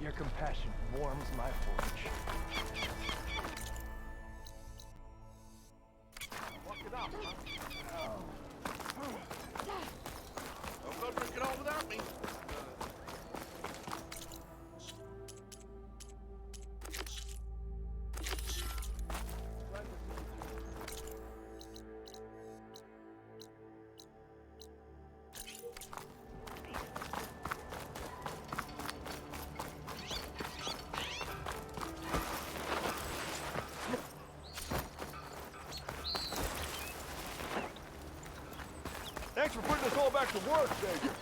Your compassion warms my forge. Walk it up, huh? Don't go drink it all without me. Thanks for putting us all back to work, Savior.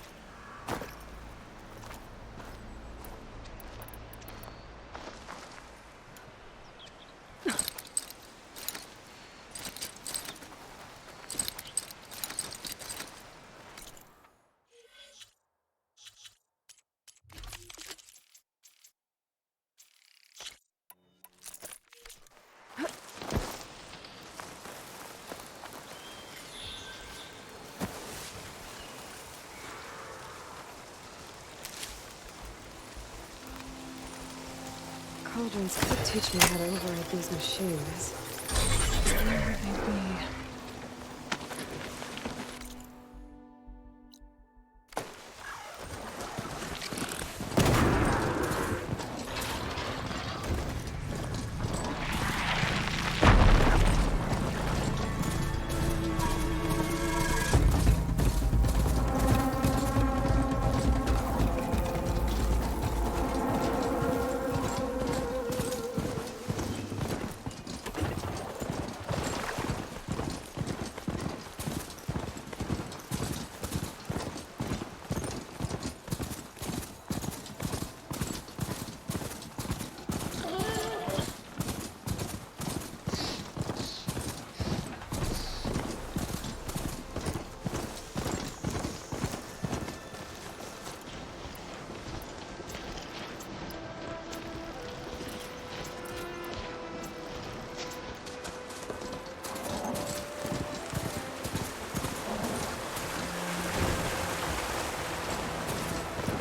Cauldrons could teach me how to override these machines. Where would they be?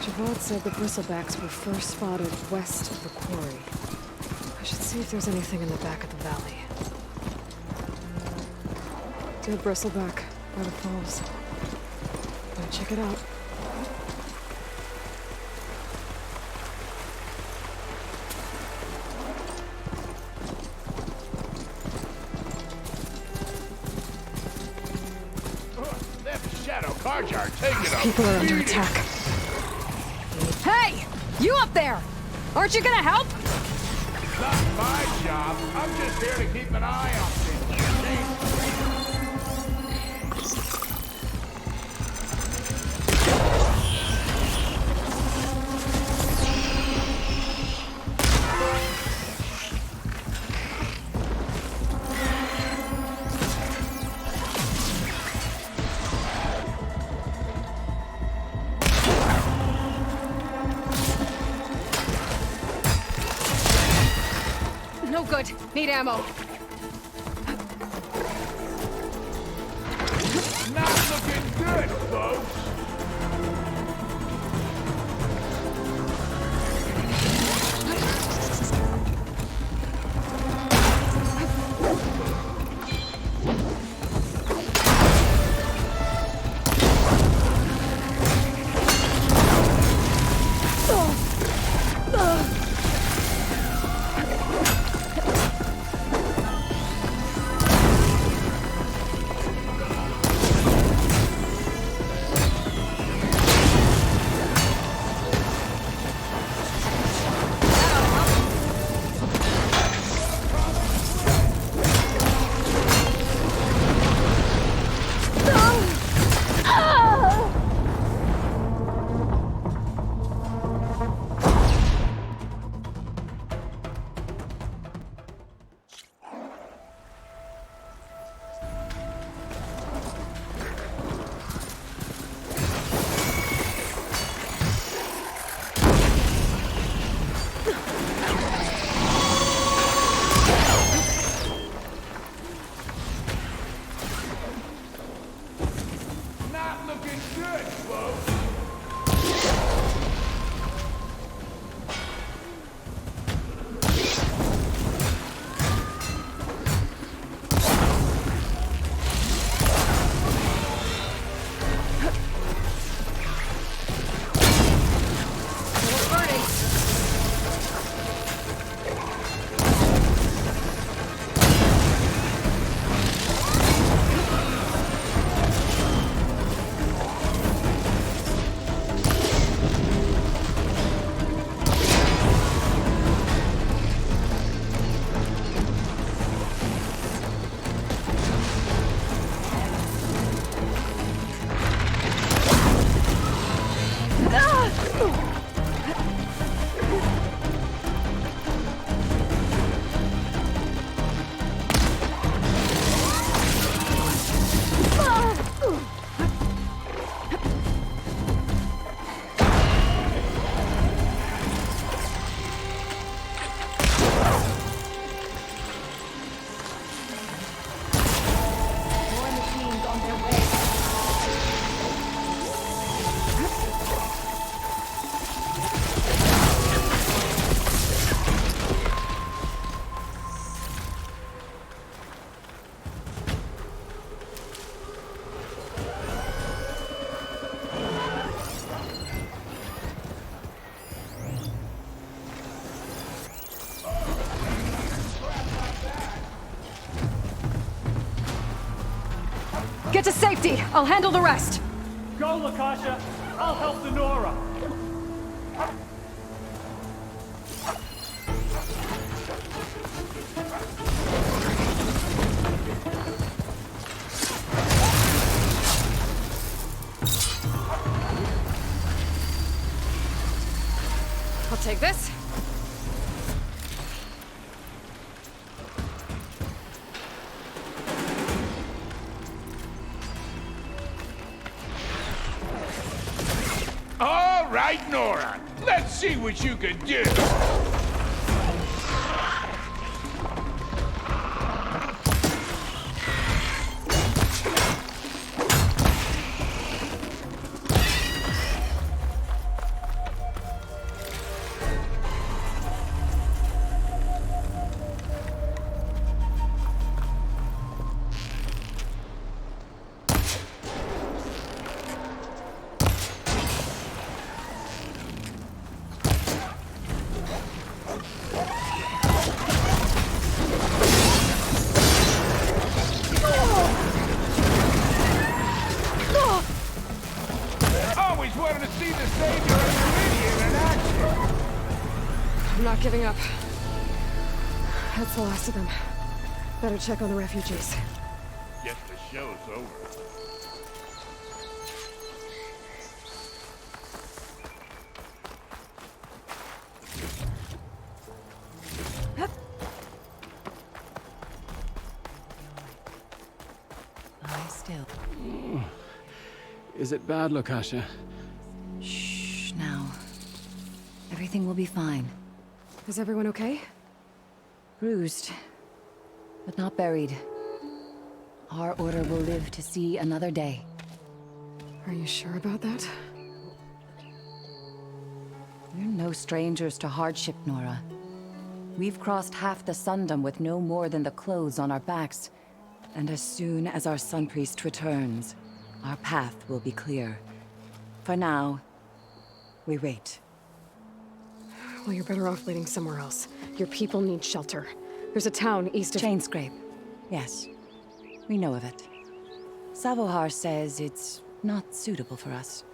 Javad said the bristlebacks were first spotted west of the quarry. I should see if there's anything in the back of the valley. Dead bristleback by the falls. Gotta check it out. Shadow Carjar, take it up. People are under attack. Hey! You up there! Aren't you gonna help? Not my job. I'm just here to keep an eye on things. No good. Need ammo. Not looking good, folks. Get to safety. I'll handle the rest. Go, Lakasha. I'll help the Nora. I'll take this. All right, Nora. Let's see what you can do. Always wanted to see the savior of Meridian in action. I'm not giving up. That's the last of them. Better check on the refugees. Guess the show's over. Lie still. Is it bad, Lakasha? Shh, now. Everything will be fine. Is everyone okay? Bruised, but not buried. Our order will live to see another day. Are you sure about that? We're no strangers to hardship, Nora. We've crossed half the Sundom with no more than the clothes on our backs. And as soon as our Sun Priest returns, our path will be clear. For now, we wait. Well, you're better off waiting somewhere else. Your people need shelter. There's a town east of... Chainscrape. Yes. We know of it. Savohar says it's not suitable for us.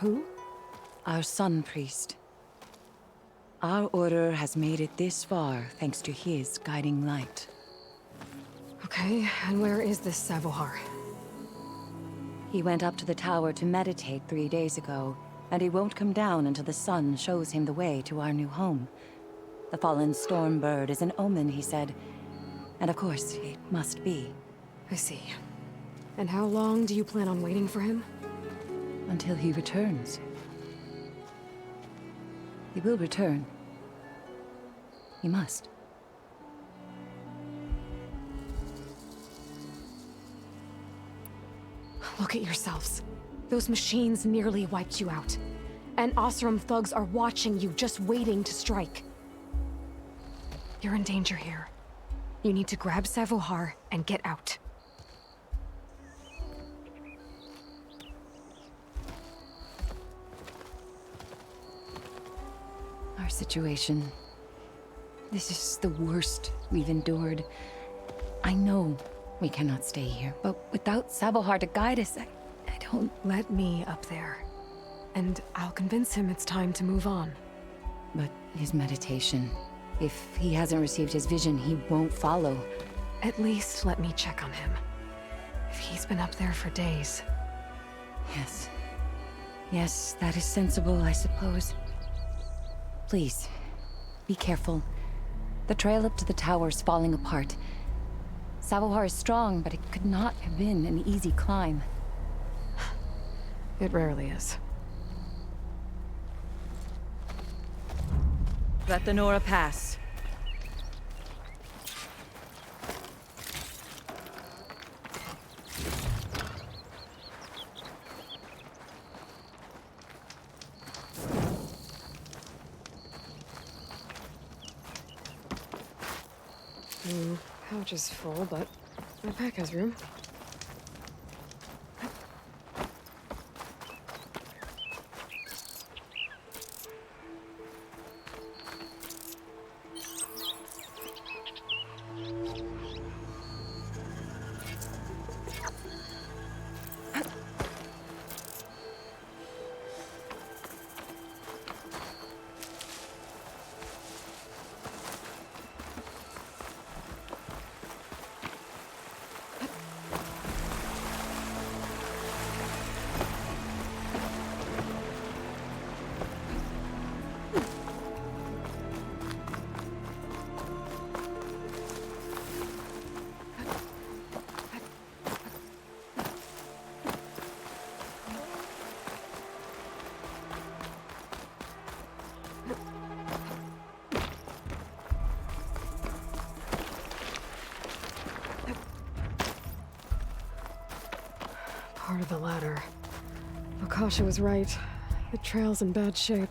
Who? Our Sun Priest. Our order has made it this far thanks to his guiding light. Okay, and where is this Savohar? He went up to the tower to meditate 3 days ago, and he won't come down until the sun shows him the way to our new home. The fallen storm bird is an omen, he said. And of course, it must be. I see. And how long do you plan on waiting for him? Until he returns. He will return. He must. Look at yourselves. Those machines nearly wiped you out. And Osram thugs are watching you, just waiting to strike. You're in danger here. You need to grab Savohar and get out. Our situation. This is the worst we've endured. I know we cannot stay here, but without Savohar to guide us, I don't... Let me up there. And I'll convince him it's time to move on. But his meditation... If he hasn't received his vision, he won't follow. At least let me check on him. If he's been up there for days. Yes. Yes, that is sensible, I suppose. Please, be careful. The trail up to the tower's falling apart. Savohar is strong, but it could not have been an easy climb. It rarely is. Let the Nora pass. Pouch is full, but my pack has room. part of the ladder. Akasha was right. The trail's in bad shape.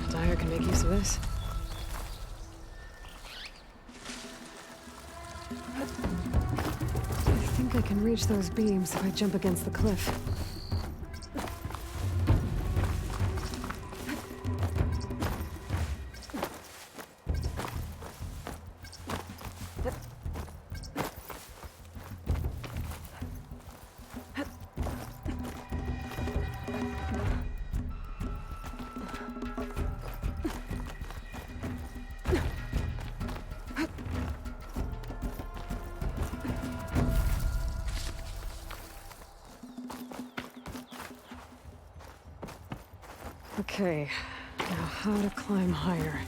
Dyer can make use of this. I think I can reach those beams if I jump against the cliff. Okay, now how to climb higher.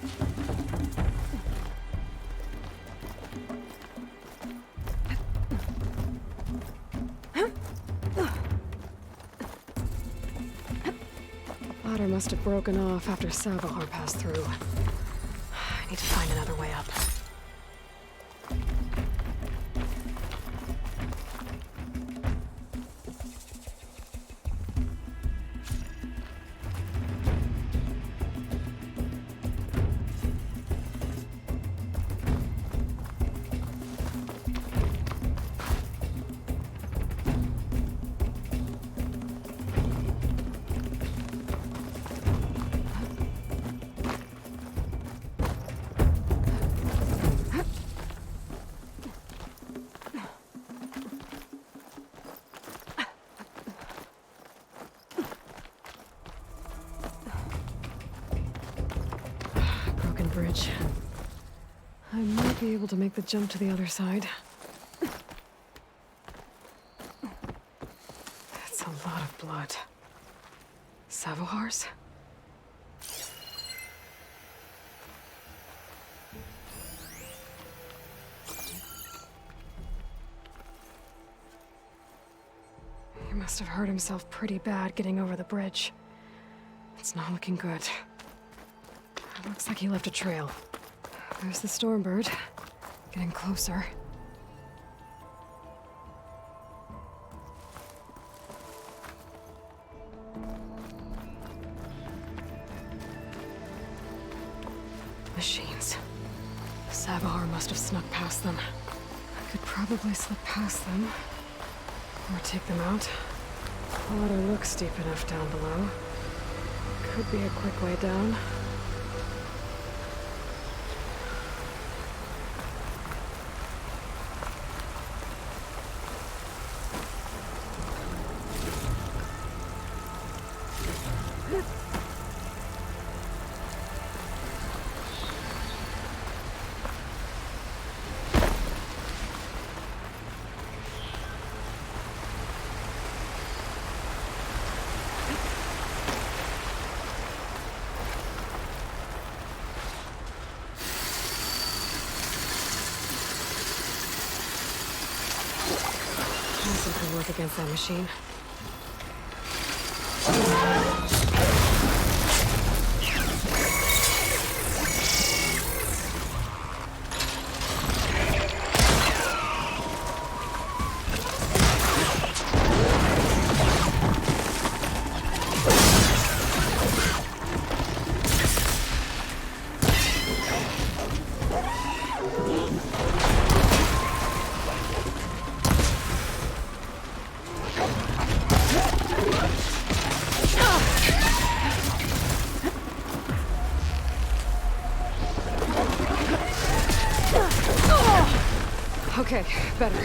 Ladder must have broken off after Savahar passed through. I need to find another way up. Bridge. I might be able to make the jump to the other side. That's a lot of blood. Savohar's? He must have hurt himself pretty bad getting over the bridge. It's not looking good. Looks like he left a trail. There's the Stormbird. Getting closer. Machines. Savahar must have snuck past them. I could probably slip past them. Or take them out. The ladder looks steep enough down below. Could be a quick way down. Something work against that machine. Okay, better.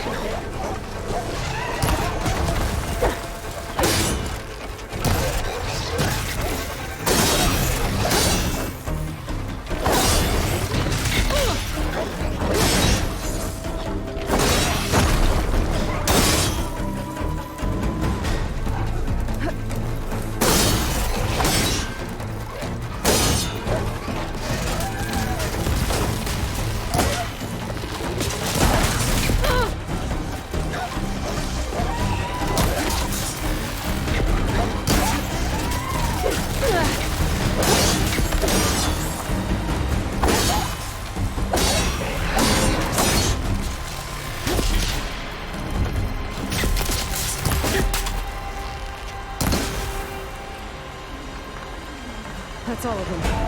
That's all of them.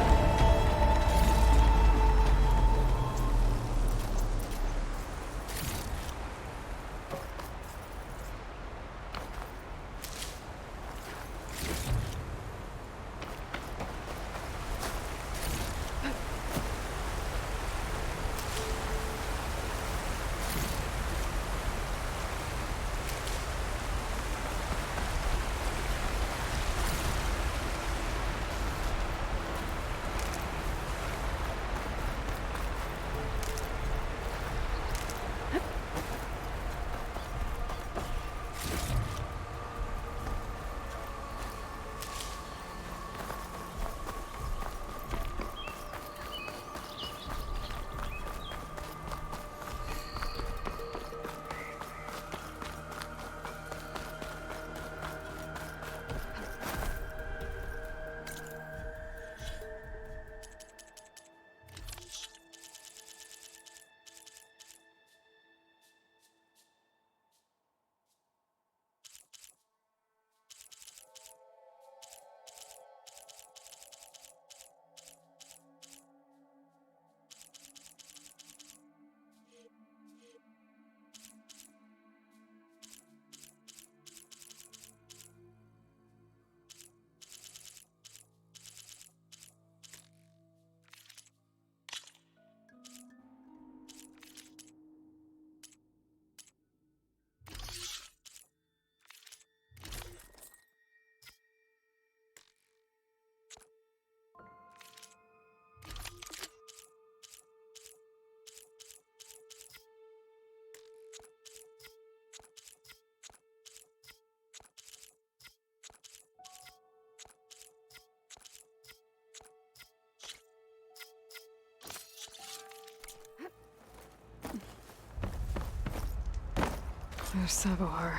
There's Sabohar.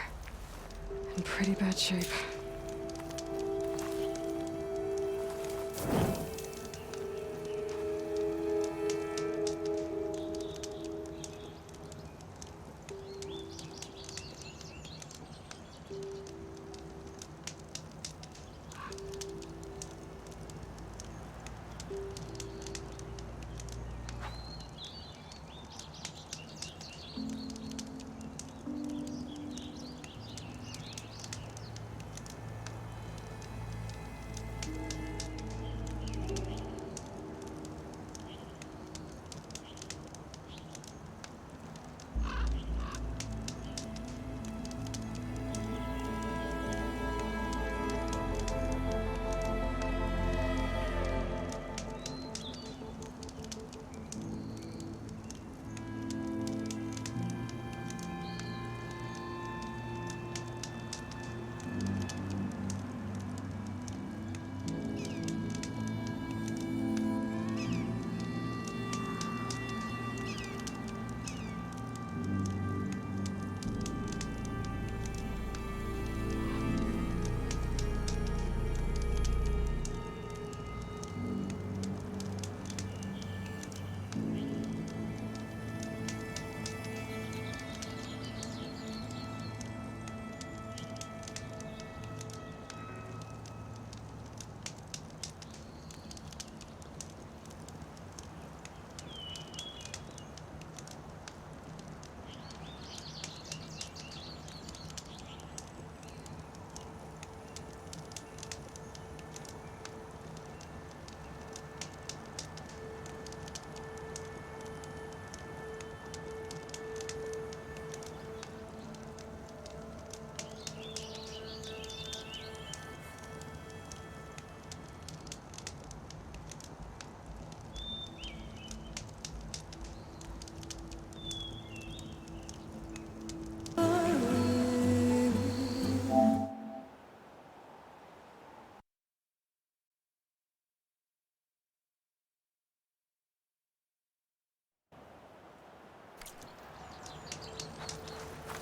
In pretty bad shape.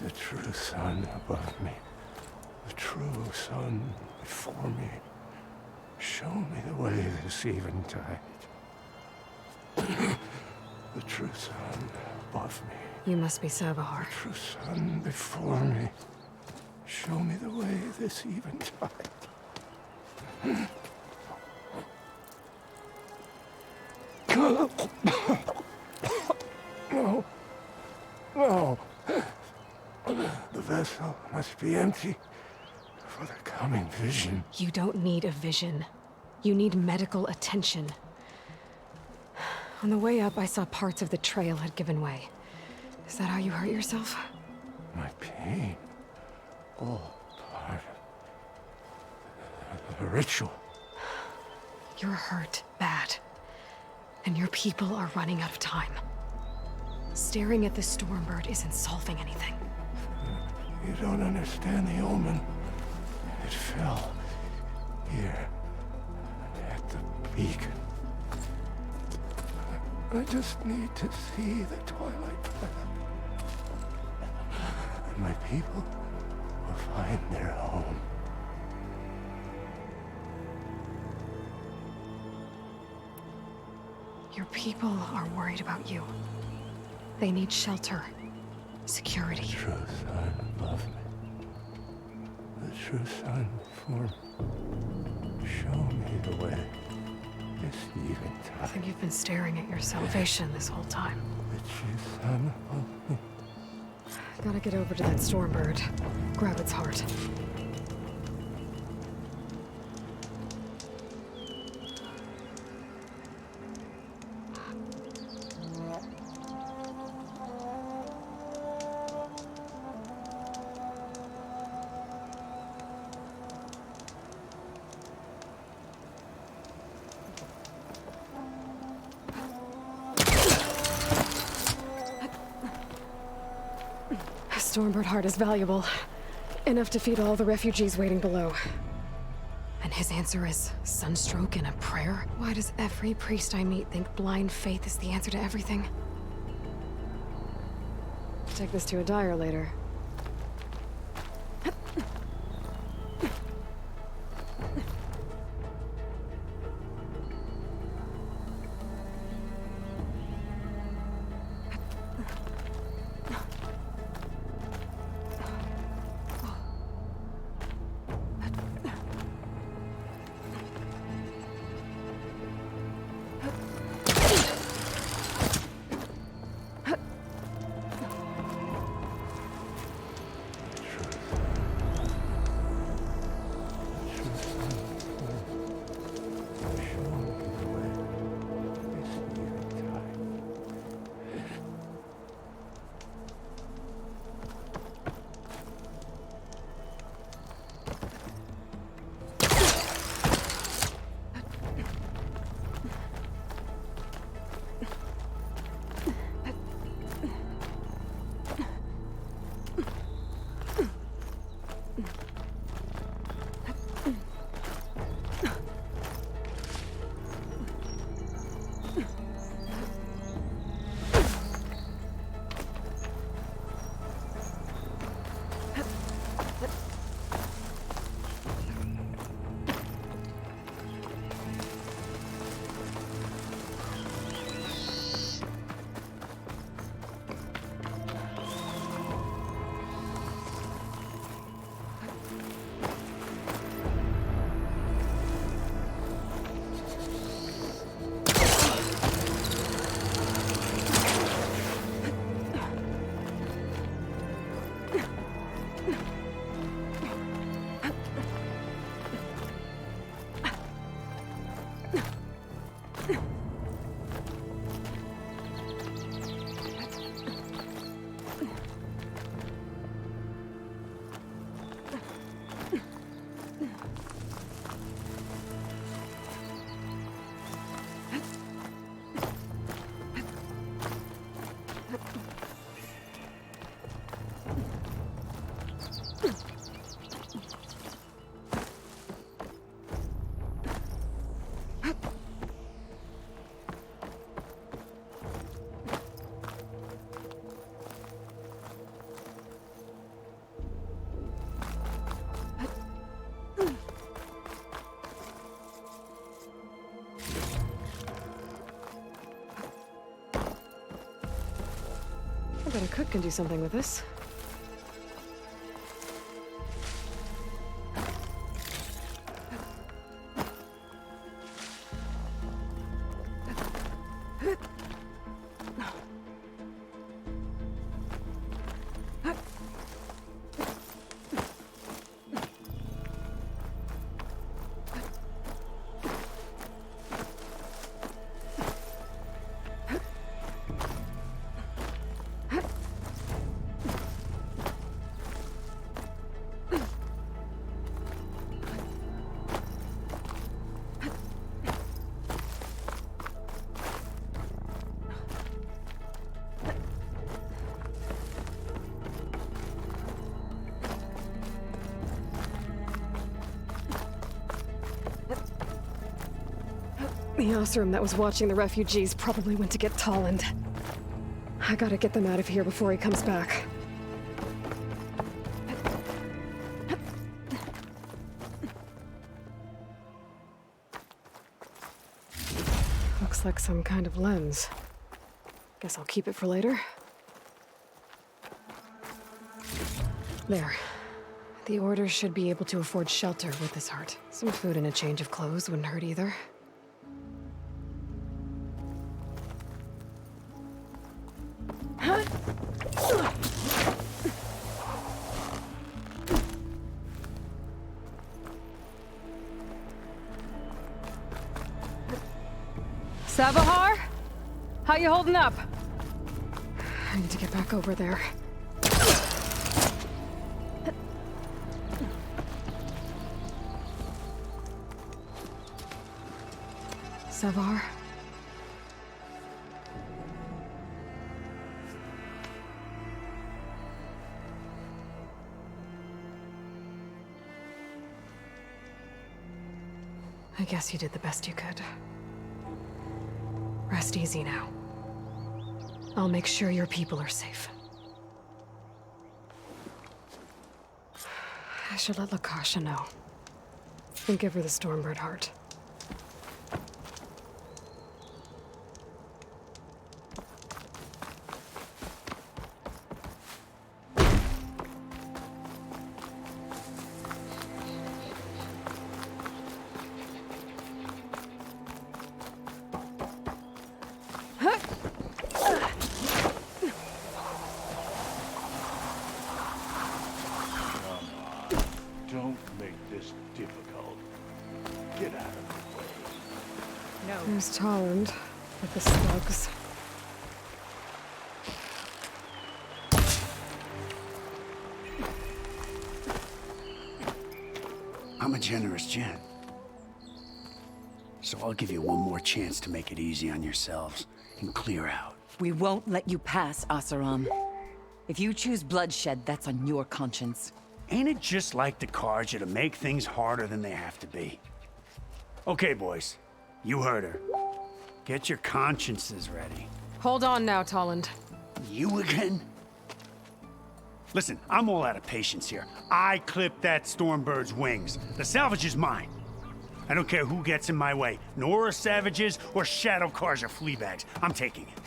The true sun above me, the true sun before me. Show me the way this eventide. The true sun above me, You must be Sabohar. the true sun before me. Show me the way this eventide. No. No. The vessel must be empty for the coming vision. You don't need a vision. You need medical attention. On the way up, I saw parts of the trail had given way. Is that how you hurt yourself? My pain. All part of the ritual. You're hurt bad. And your people are running out of time. Staring at the Stormbird isn't solving anything. You don't understand the omen. It fell here at the beacon. I just need to see the twilight path. And my people will find their home. Your people are worried about you. They need shelter, security. True son above me. The true son before me. Show me the way. This eventide. I think you've been staring at your salvation this whole time. The true son above me. Gotta get over to that Stormbird. Grab its heart. Stormbird heart is valuable. Enough to feed all the refugees waiting below. And his answer is sunstroke and a prayer? Why does every priest I meet think blind faith is the answer to everything? Take this to a dyer later. I bet a cook can do something with this. The Osram that was watching the refugees probably went to get Tolland. I gotta get them out of here before he comes back. Looks like some kind of lens. Guess I'll keep it for later. There. The Order should be able to afford shelter with this heart. Some food and a change of clothes wouldn't hurt either. Savahar? How you holding up? I need to get back over there. Savar? I guess you did the best you could. Rest easy now. I'll make sure your people are safe. I should let Lakasha know. And give her the Stormbird heart. Don't make this difficult. Get out of the way. There's Tolland with the slugs. I'm a generous gent. So I'll give you one more chance to make it easy on yourselves and clear out. We won't let you pass, Oseram. If you choose bloodshed, that's on your conscience. Ain't it just like the Carja to make things harder than they have to be? Okay, boys. You heard her. Get your consciences ready. Hold on now, Tolland. You again? Listen, I'm all out of patience here. I clipped that Stormbird's wings. The salvage is mine. I don't care who gets in my way. Nora savages or Shadow Carja fleabags. I'm taking it.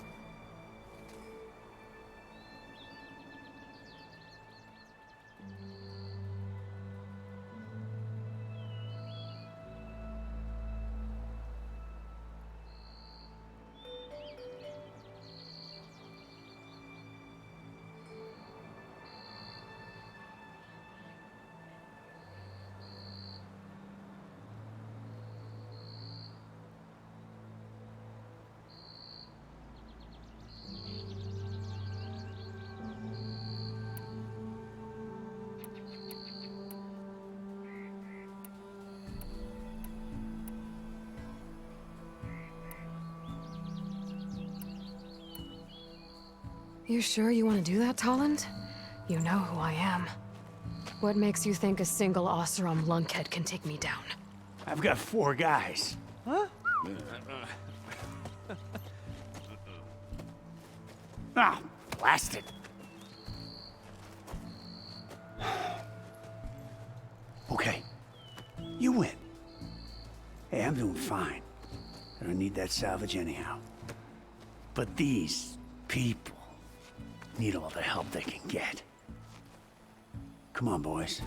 You sure you want to do that, Tolland? You know who I am. What makes you think a single Oseram lunkhead can take me down? I've got 4 guys. Huh? Ah, blast it. Okay. You win. Hey, I'm doing fine. I don't need that salvage anyhow. But these people need all the help they can get. Come on, boys.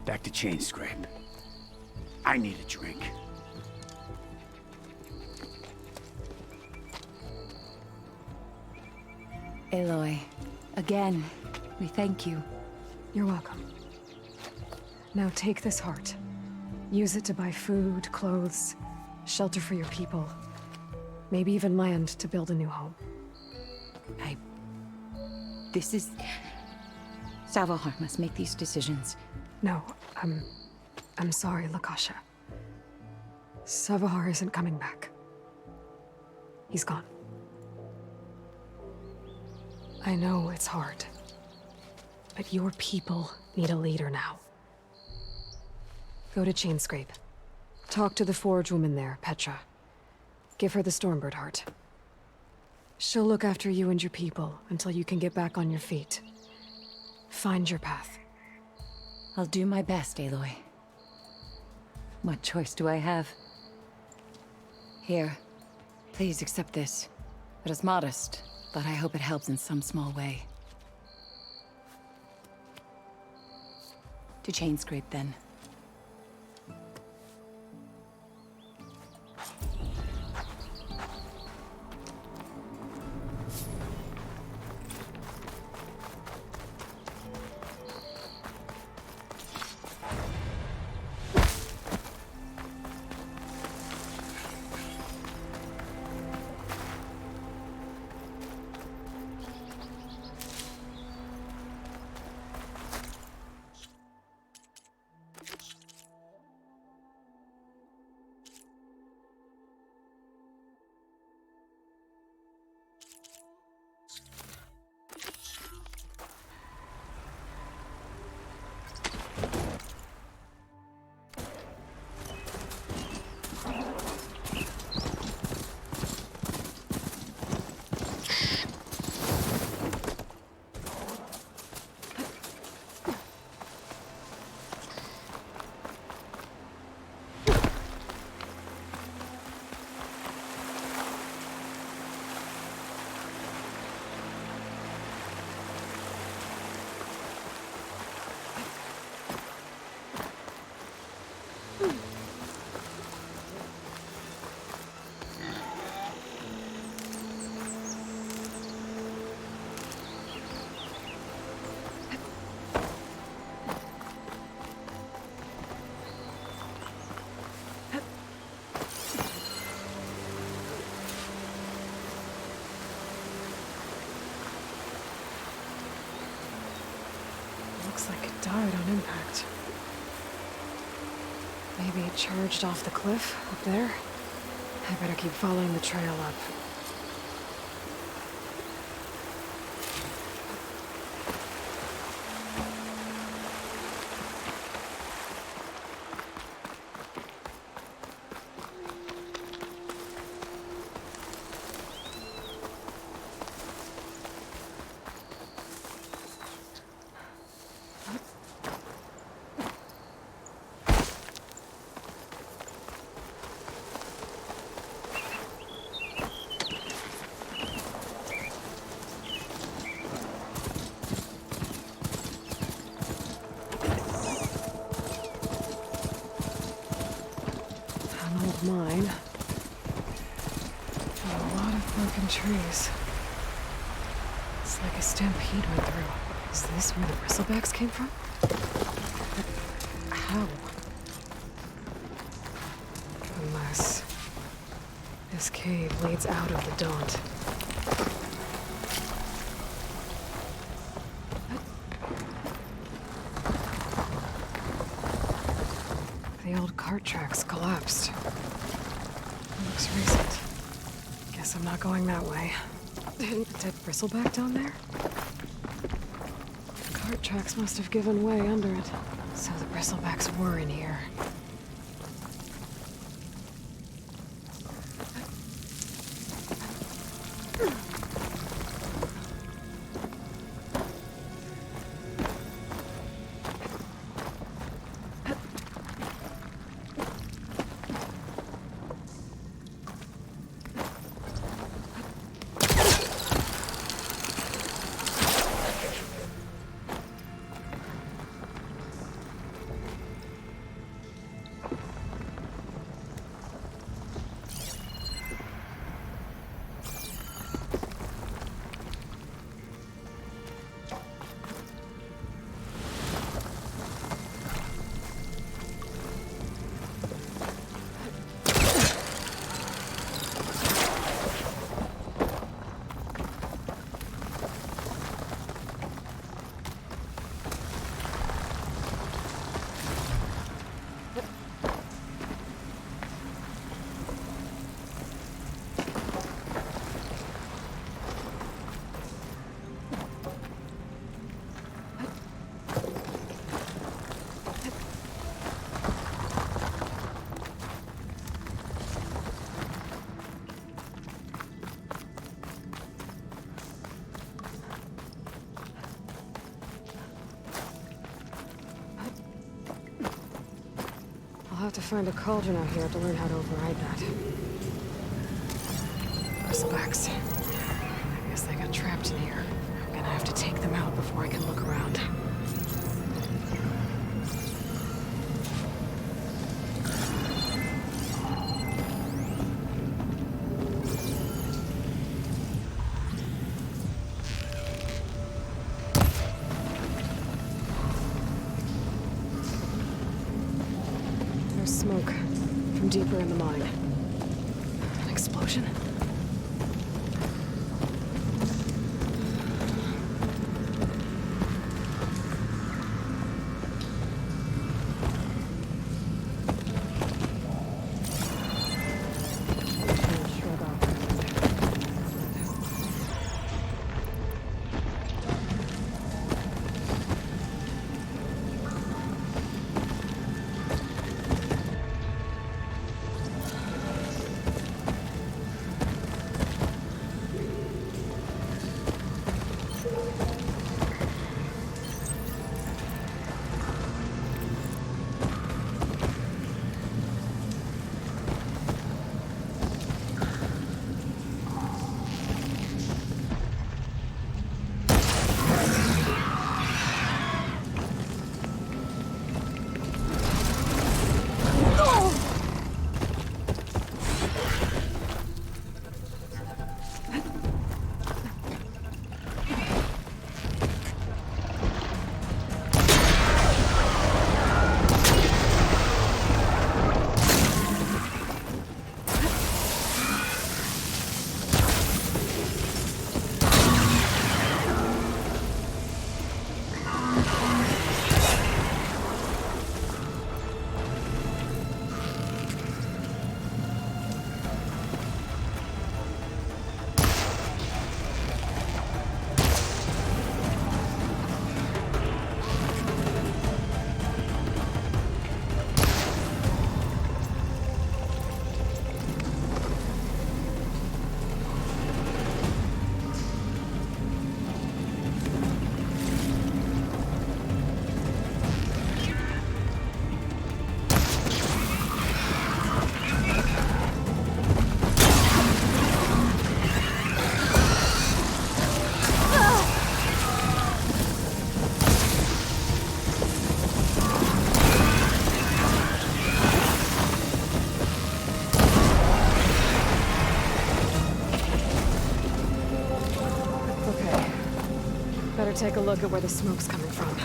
Back to Chain Scrape. I need a drink. Aloy, again, we thank you. You're welcome. Now take this heart. Use it to buy food, clothes, shelter for your people. Maybe even land to build a new home. This is... Savahar must make these decisions. No, I'm sorry, Lakasha. Savahar isn't coming back. He's gone. I know it's hard, but your people need a leader now. Go to Chainscrape. Talk to the forge woman there, Petra. Give her the Stormbird heart. She'll look after you and your people until you can get back on your feet. Find your path. I'll do my best, Aloy. What choice do I have? Here, please accept this. It is modest, but I hope it helps in some small way. To Chainscrape, then. Looks like it died on impact. Maybe it charged off the cliff up there. I better keep following the trail up. Mine. And a lot of broken trees. It's like a stampede went through. Is this where the bristlebacks came from? But how? Unless this cave leads out of the Daunt. The old cart tracks collapsed. Looks recent. Guess I'm not going that way. Didn't the dead bristleback down there? The cart tracks must have given way under it. So the bristlebacks were in here. have to find a cauldron out here to learn how to override that. Bristlebacks. I guess they got trapped in here. I'm gonna have to take them out before I can look around. There's smoke from deeper in the mine. An explosion? Take a look at where the smoke's coming from.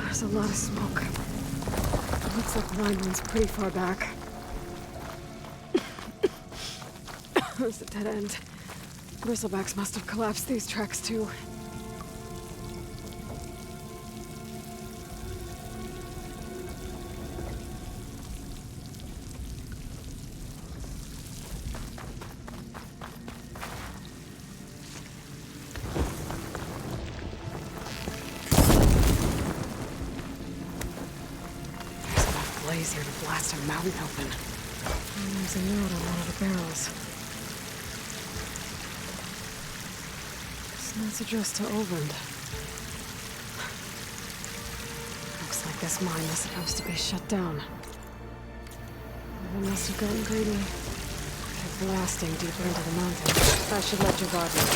There's a lot of smoke. It looks like the line runs pretty far back. There's a dead end. Bristlebacks must have collapsed these tracks too. Blaze here to blast a mountain open. And there's a note on one of the barrels. It's not addressed to Oland. Looks like this mine was supposed to be shut down. They must have gotten greedy. Kept blasting deeper into the mountain. That should let your guard know.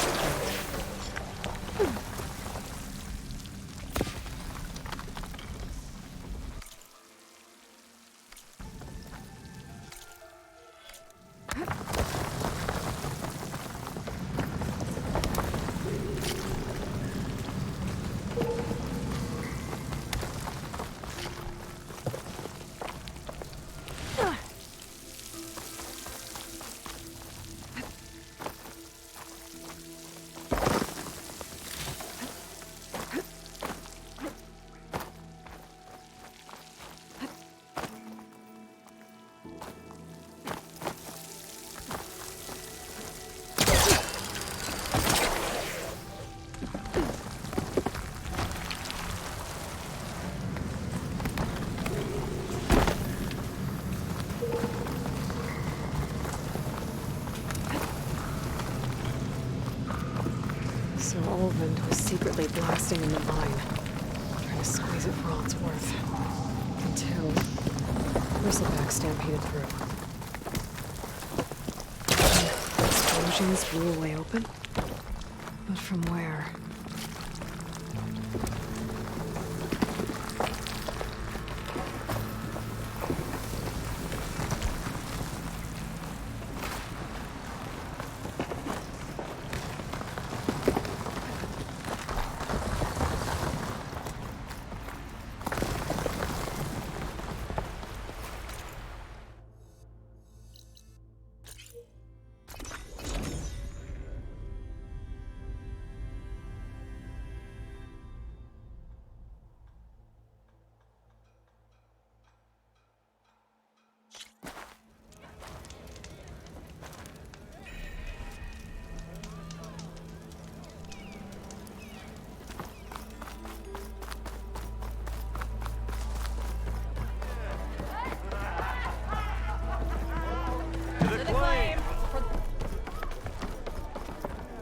So Olvend was secretly blasting in the mine, trying to squeeze it for all it's worth. Until Bristleback stampeded through. Explosions blew a way open, but from where?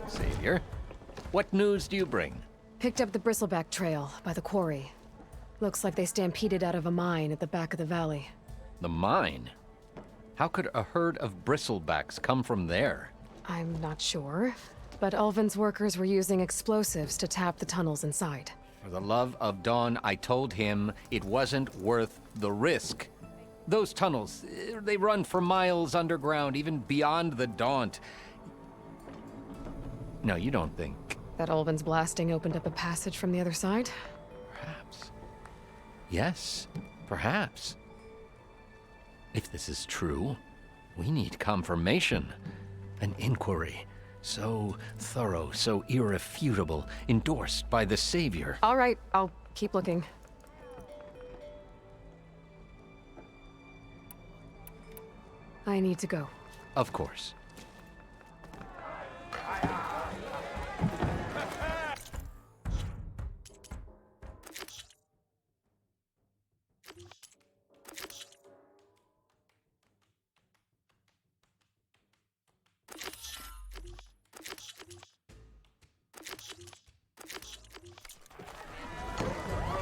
Savior, what news do you bring? Picked up the Bristleback trail by the quarry. Looks like they stampeded out of a mine at the back of the valley. The mine? How could a herd of bristlebacks come from there? I'm not sure, but Ulvin's workers were using explosives to tap the tunnels inside. For the love of Dawn, I told him it wasn't worth the risk. Those tunnels, they run for miles underground, even beyond the Daunt. No, you don't think... That Ulvin's blasting opened up a passage from the other side? Perhaps. Yes, perhaps. If this is true, we need confirmation. An inquiry. So thorough, so irrefutable, endorsed by the Savior. All right, I'll keep looking. I need to go. Of course.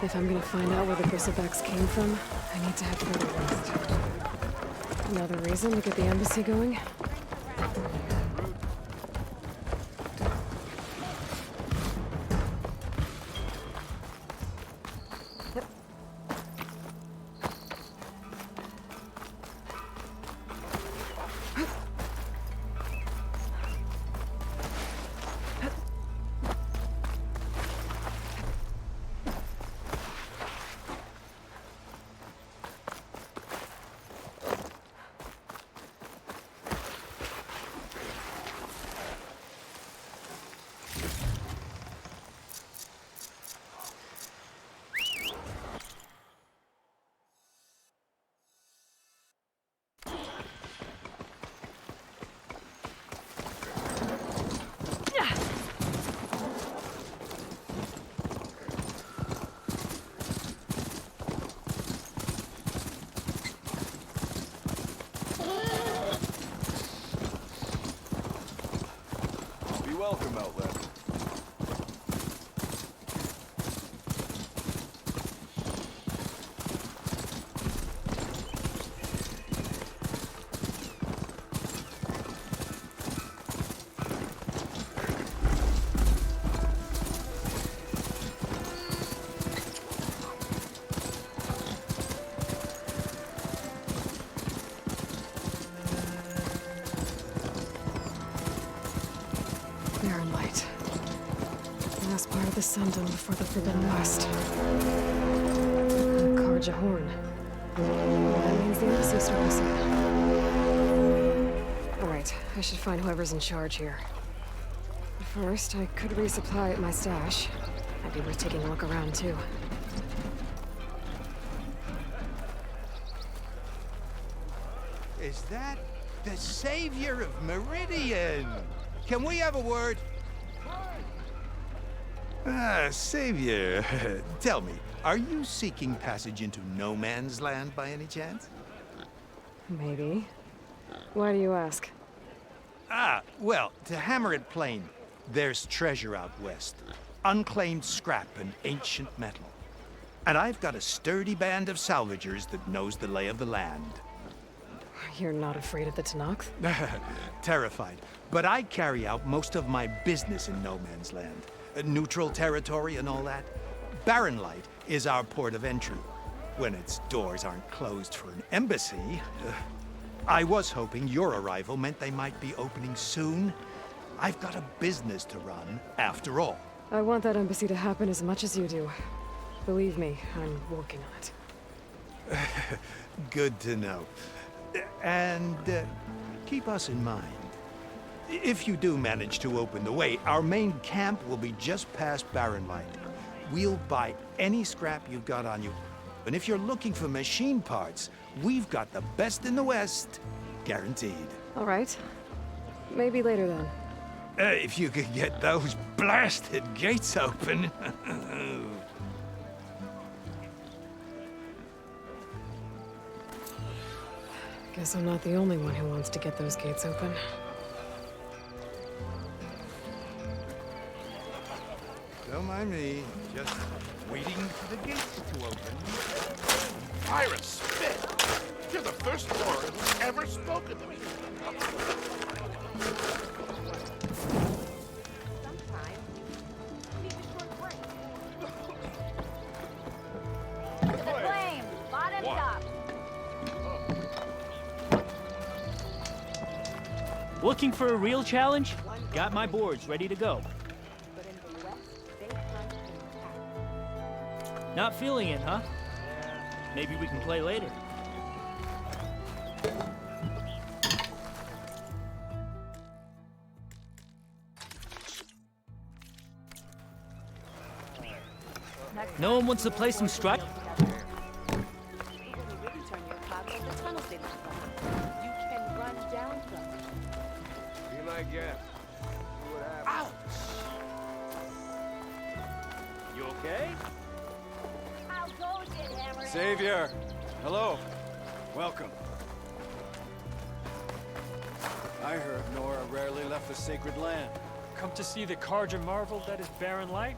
If I'm gonna find out where the bristlebacks came from, I need to head further west. Another reason to get the embassy going? Welcome, Outlander. Part of the Sundom before the Forbidden West. Karja Horn. That means the embassy starts up. Alright, I should find whoever's in charge here. First, I could resupply at my stash. Might be worth taking a look around, too. Is that the Savior of Meridian? Can we have a word? Savior, tell me, are you seeking passage into no man's land by any chance? Maybe. Why do you ask? Well, to hammer it plain, there's treasure out west. Unclaimed scrap and ancient metal. And I've got a sturdy band of salvagers that knows the lay of the land. You're not afraid of the Tanakh? Terrified. But I carry out most of my business in no man's land. Neutral territory and all that. Barren Light is our port of entry. When its doors aren't closed for an embassy. I was hoping your arrival meant they might be opening soon. I've got a business to run, after all. I want that embassy to happen as much as you do. Believe me, I'm working on it. Good to know. And keep us in mind. If you do manage to open the way, our main camp will be just past Barren Light. We'll buy any scrap you've got on you. And if you're looking for machine parts, we've got the best in the West, guaranteed. All right. Maybe later then. If you could get those blasted gates open. Guess I'm not the only one who wants to get those gates open. Don't mind me, just waiting for the gates to open. Iris, spit! You're the first warrior who's ever spoken to me. To the flame! Bottom top! Looking for a real challenge? Got my boards ready to go. Not feeling it, huh? Maybe we can play later. No one wants to play some strike? Ouch! You okay? Savior! Hello. Welcome. I heard Nora rarely left the sacred land. Come to see the Carja marvel that is Barren Light?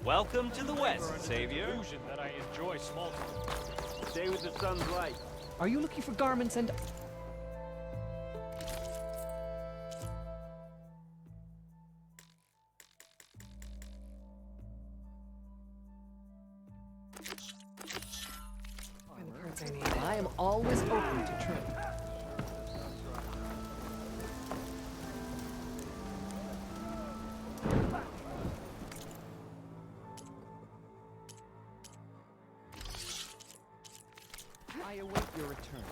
Welcome to the West, Savior. Illusion that I enjoy small talk. Stay with the sun's light. Are you looking for garments and... Find the parts I need. I am always open to trade. I await your return.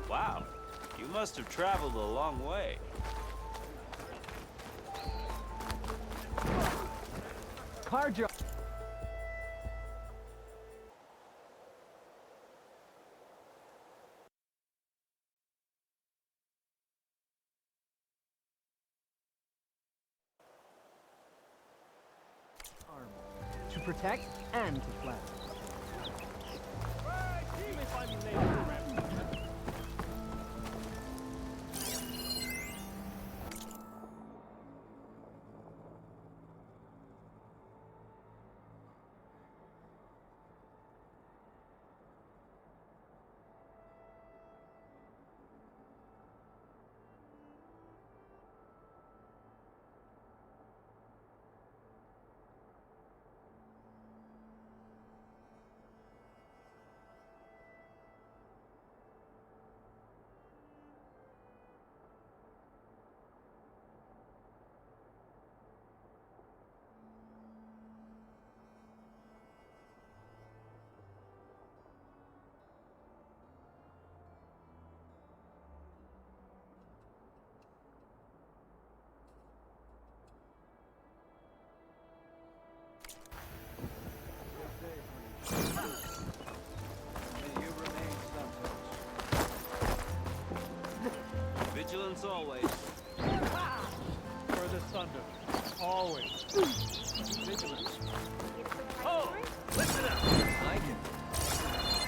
Wow, you must have traveled a long way. Carja! To protect and to flatter. You may find me later around. Vigilance always. For the thunder. Always. Vigilance. Oh, listen up. I can.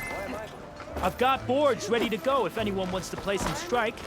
Why am I? I've got boards ready to go if anyone wants to play some strike.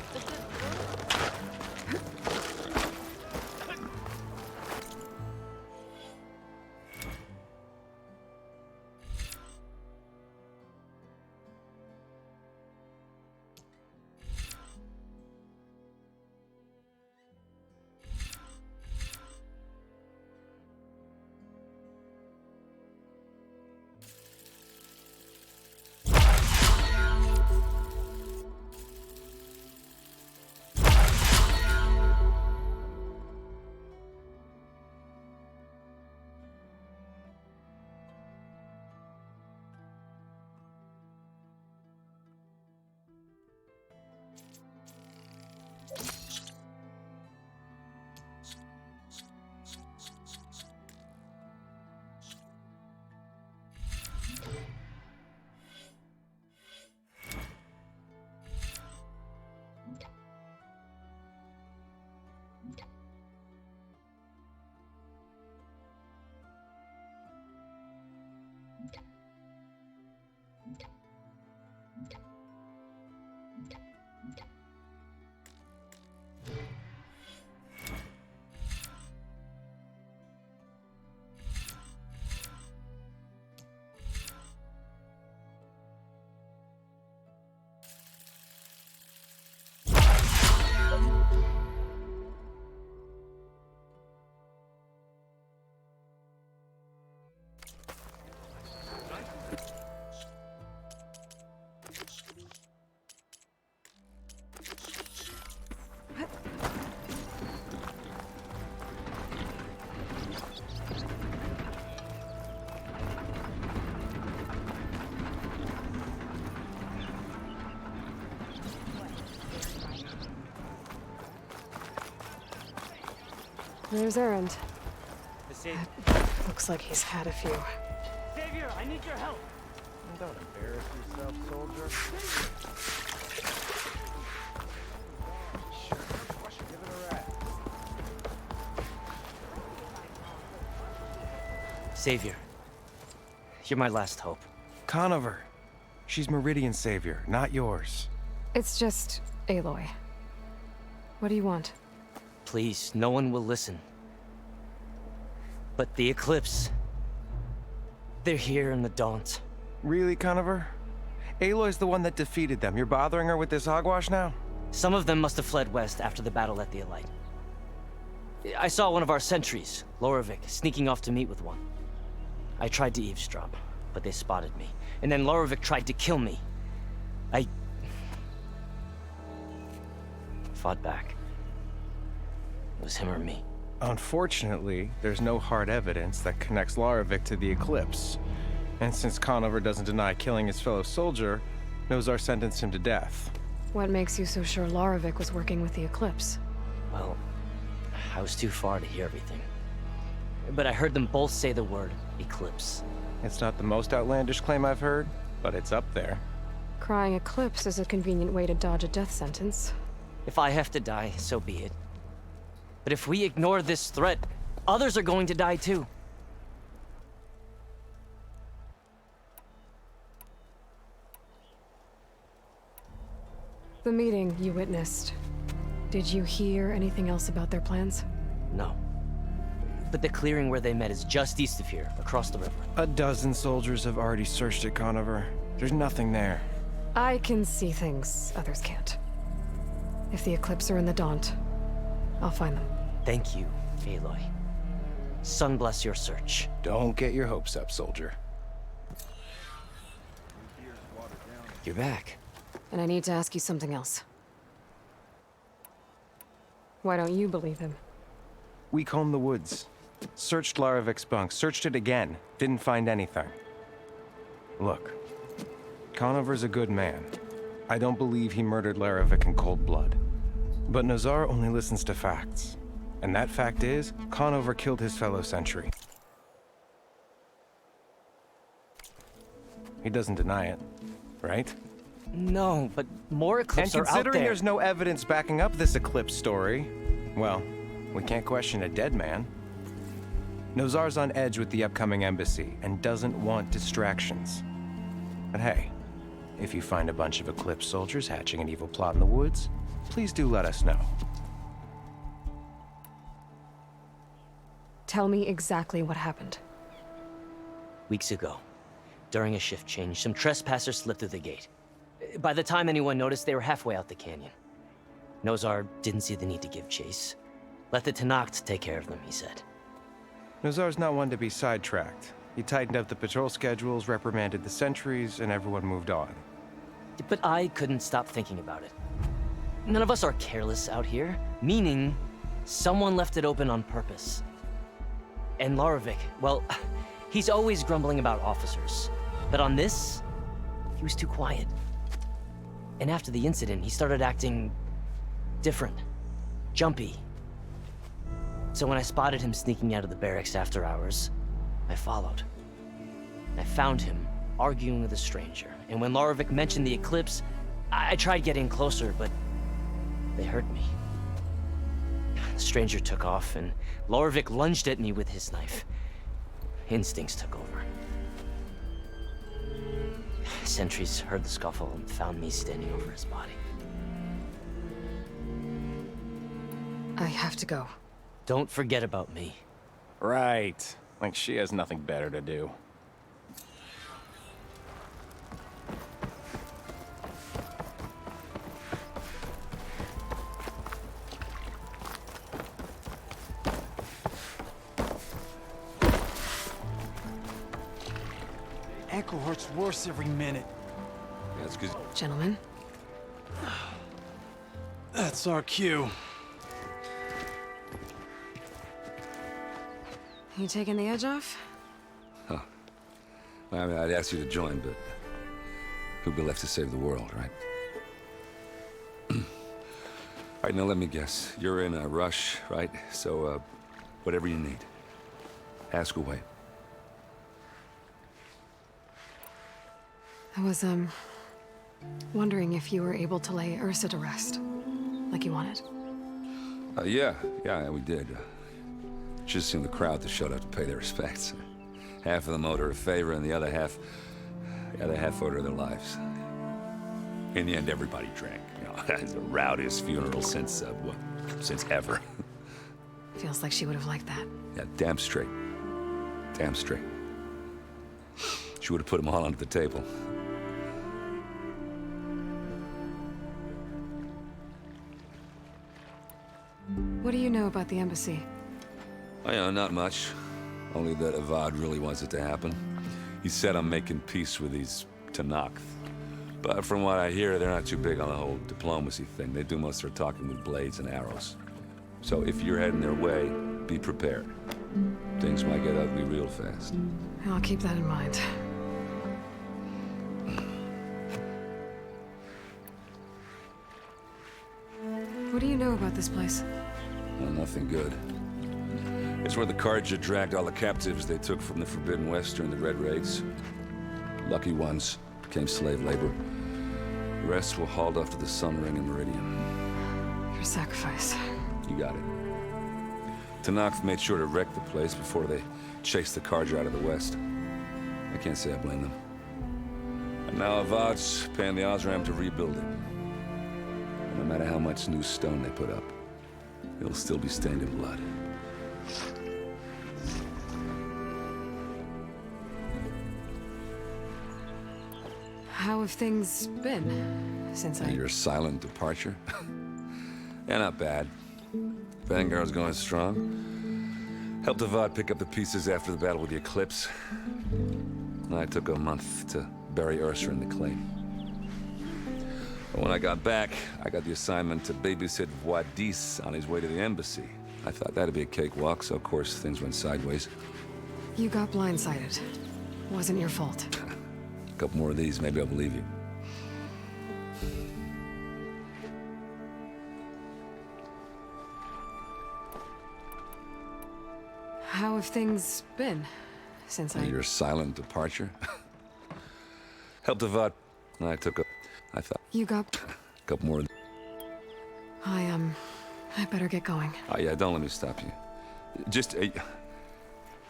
There's Erend. Savior. Looks like he's had a few. Savior, I need your help. Don't embarrass yourself, soldier. Give it a rap. Savior, you're my last hope. Conover. She's Meridian's savior, not yours. It's just Aloy. What do you want? Please, no one will listen. But the Eclipse... they're here in the Daunt. Really, Conover? Aloy's the one that defeated them. You're bothering her with this hogwash now? Some of them must have fled west after the battle at the Elite. I saw one of our sentries, Lorevic, sneaking off to meet with one. I tried to eavesdrop, but they spotted me. And then Lorevic tried to kill me. I... fought back. It was him or me. Unfortunately, there's no hard evidence that connects Lorevic to the Eclipse. And since Conover doesn't deny killing his fellow soldier, Nozar sentenced him to death. What makes you so sure Lorevic was working with the Eclipse? Well, I was too far to hear everything. But I heard them both say the word Eclipse. It's not the most outlandish claim I've heard, but it's up there. Crying Eclipse is a convenient way to dodge a death sentence. If I have to die, so be it. But if we ignore this threat, others are going to die too. The meeting you witnessed. Did you hear anything else about their plans? No. But the clearing where they met is just east of here, across the river. A dozen soldiers have already searched it, Conover. There's nothing there. I can see things others can't. If the Eclipse are in the Daunt, I'll find them. Thank you, Aloy. Sun bless your search. Don't get your hopes up, soldier. You're back. And I need to ask you something else. Why don't you believe him? We combed the woods. Searched Larevic's bunk. Searched it again. Didn't find anything. Look. Conover's a good man. I don't believe he murdered Larevic in cold blood. But Nozar only listens to facts. And that fact is, Conover killed his fellow sentry. He doesn't deny it, right? No, but more And eclipses are out considering there. there's no evidence backing up this eclipse story, well, we can't question a dead man. Nozar's on edge with the upcoming embassy and doesn't want distractions. But hey, if you find a bunch of Eclipse soldiers hatching an evil plot in the woods, please do let us know. Tell me exactly what happened. Weeks ago, during a shift change, some trespassers slipped through the gate. By the time anyone noticed, they were halfway out the canyon. Nozar didn't see the need to give chase. Let the Tenakth take care of them, he said. Nozar's not one to be sidetracked. He tightened up the patrol schedules, reprimanded the sentries, and everyone moved on. But I couldn't stop thinking about it. None of us are careless out here, meaning someone left it open on purpose. And Larovic, well, he's always grumbling about officers. But on this, he was too quiet. And after the incident, he started acting different, jumpy. So when I spotted him sneaking out of the barracks after hours, I followed. I found him arguing with a stranger. And when Larovic mentioned the eclipse, I tried getting closer, but they heard me. The stranger took off, and Larovic lunged at me with his knife. Instincts took over. Sentries heard the scuffle and found me standing over his body. I have to go. Don't forget about me. Right. Like she has nothing better to do. Ankle hurts worse every minute. That's good. Gentlemen. That's our cue. You taking the edge off? Huh. I mean, I'd ask you to join, but who'd be left to save the world, right? All right, now let me guess. You're in a rush, right? So, whatever you need, ask away. I was, wondering if you were able to lay Ursa to rest, like you wanted. Yeah, we did. Just seemed the crowd to showed up to pay their respects. Half of them owed her a favor, and the other half owed her their lives. In the end, everybody drank. You know, it's the rowdiest funeral since ever. Feels like she would have liked that. Yeah, damn straight. Damn straight. She would have put them all under the table. What do you know about the embassy? I know, not much. Only that Avad really wants it to happen. He said I'm making peace with these Tenakth. But from what I hear, they're not too big on the whole diplomacy thing. They do most of their talking with blades and arrows. So if you're heading their way, be prepared. Things might get ugly real fast. I'll keep that in mind. What do you know about this place? Well, nothing good. It's where the Carja dragged all the captives they took from the Forbidden West during the Red Raids. Lucky ones became slave labor. The rest were hauled off to the Sun Ring and Meridian. Your sacrifice. You got it. Tenakth made sure to wreck the place before they chased the Carja out of the West. I can't say I blame them. And now Avad's paying the Osram to rebuild it. And no matter how much new stone they put up, it'll still be stained in blood. How have things been since I... Your silent departure? Yeah, not bad. Vanguard's going strong. Helped Avad pick up the pieces after the battle with the Eclipse. I took a month to bury Ursa in the claim. But when I got back, I got the assignment to babysit Wadis on his way to the embassy. I thought that'd be a cakewalk, so of course things went sideways. You got blindsided. Wasn't your fault. A couple more of these, maybe I'll believe you. How have things been since I... Your silent departure? Helped Avad. I thought You got... Couple more. I better get going. Oh, yeah, don't let me stop you. Just, are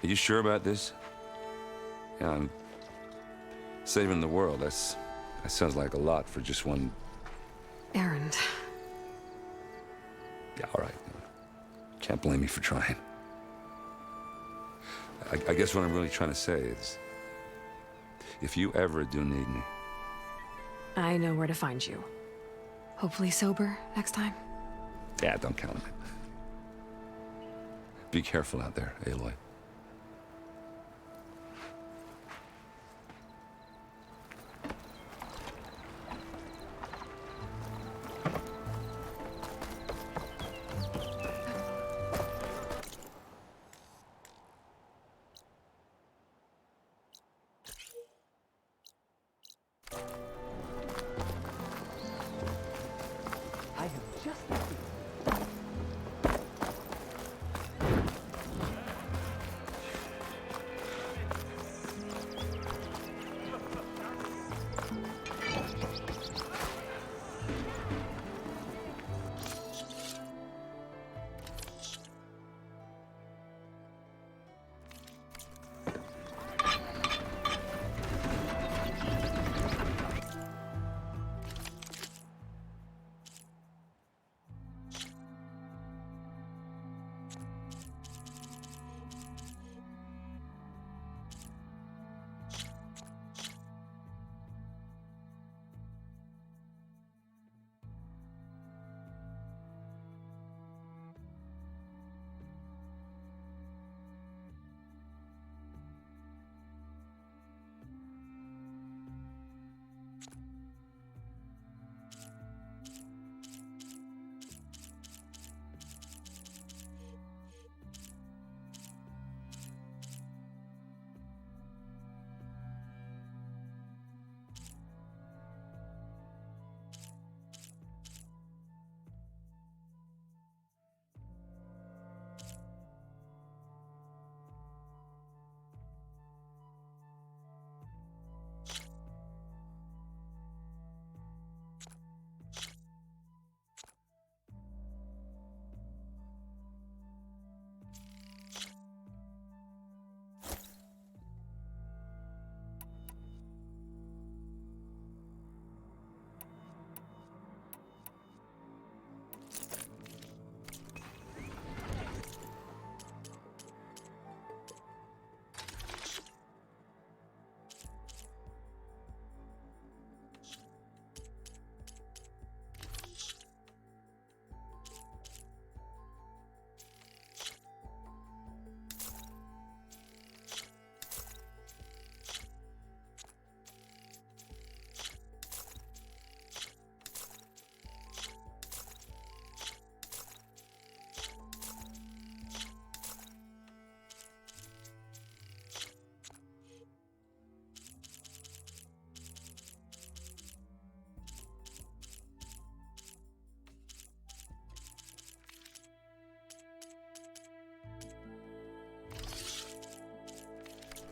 you sure about this? Yeah, I'm saving the world. That sounds like a lot for just one... Errand. Yeah, all right. Can't blame me for trying. I guess what I'm really trying to say is, if you ever do need me... I know where to find you. Hopefully sober next time. Yeah, don't count on it. Be careful out there, Aloy.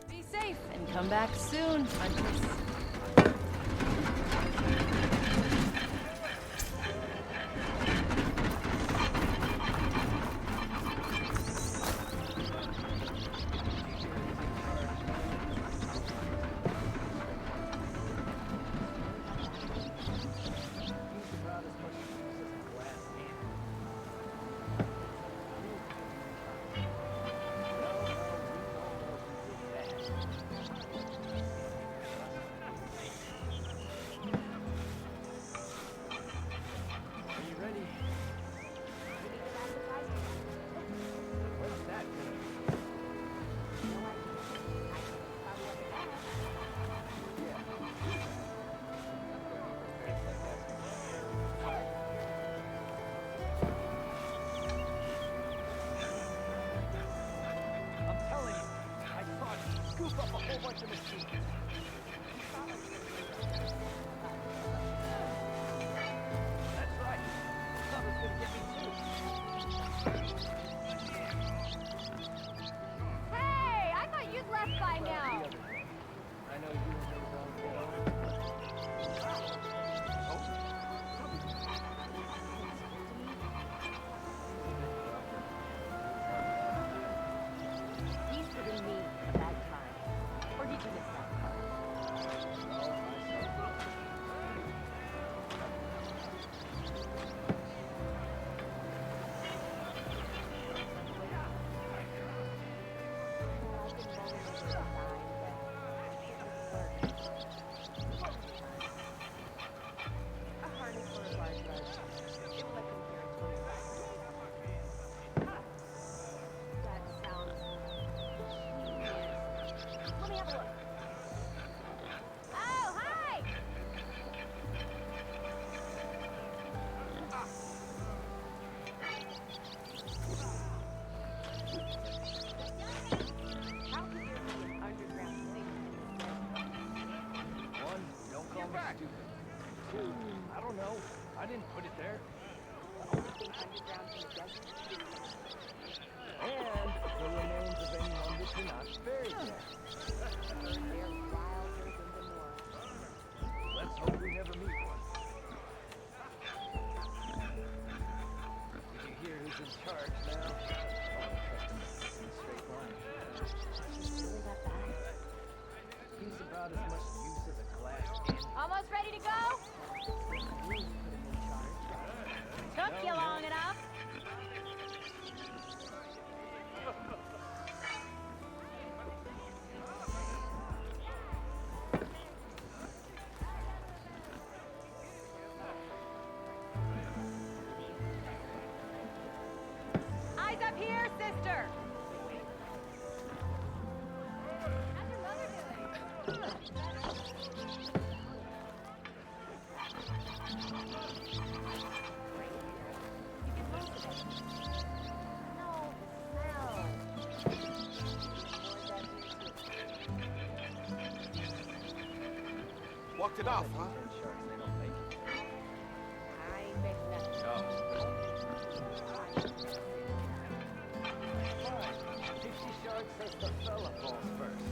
Be safe and come back soon, hunters. Hey, I thought you'd left by now. too. I don't know. I didn't put it there. And the remains of anyone that you're not buried there. They're wilder than the North. Let's hope we never meet one. Did you hear who's in charge now? Straight line. Is it really that bad? He's about as much use as a glass cannon. Almost ready to go? Took you long enough. Eyes up here, sister. How's your mother doing? Walked it off, huh? I ain't making nothing. Dixie Shark says the fella falls first.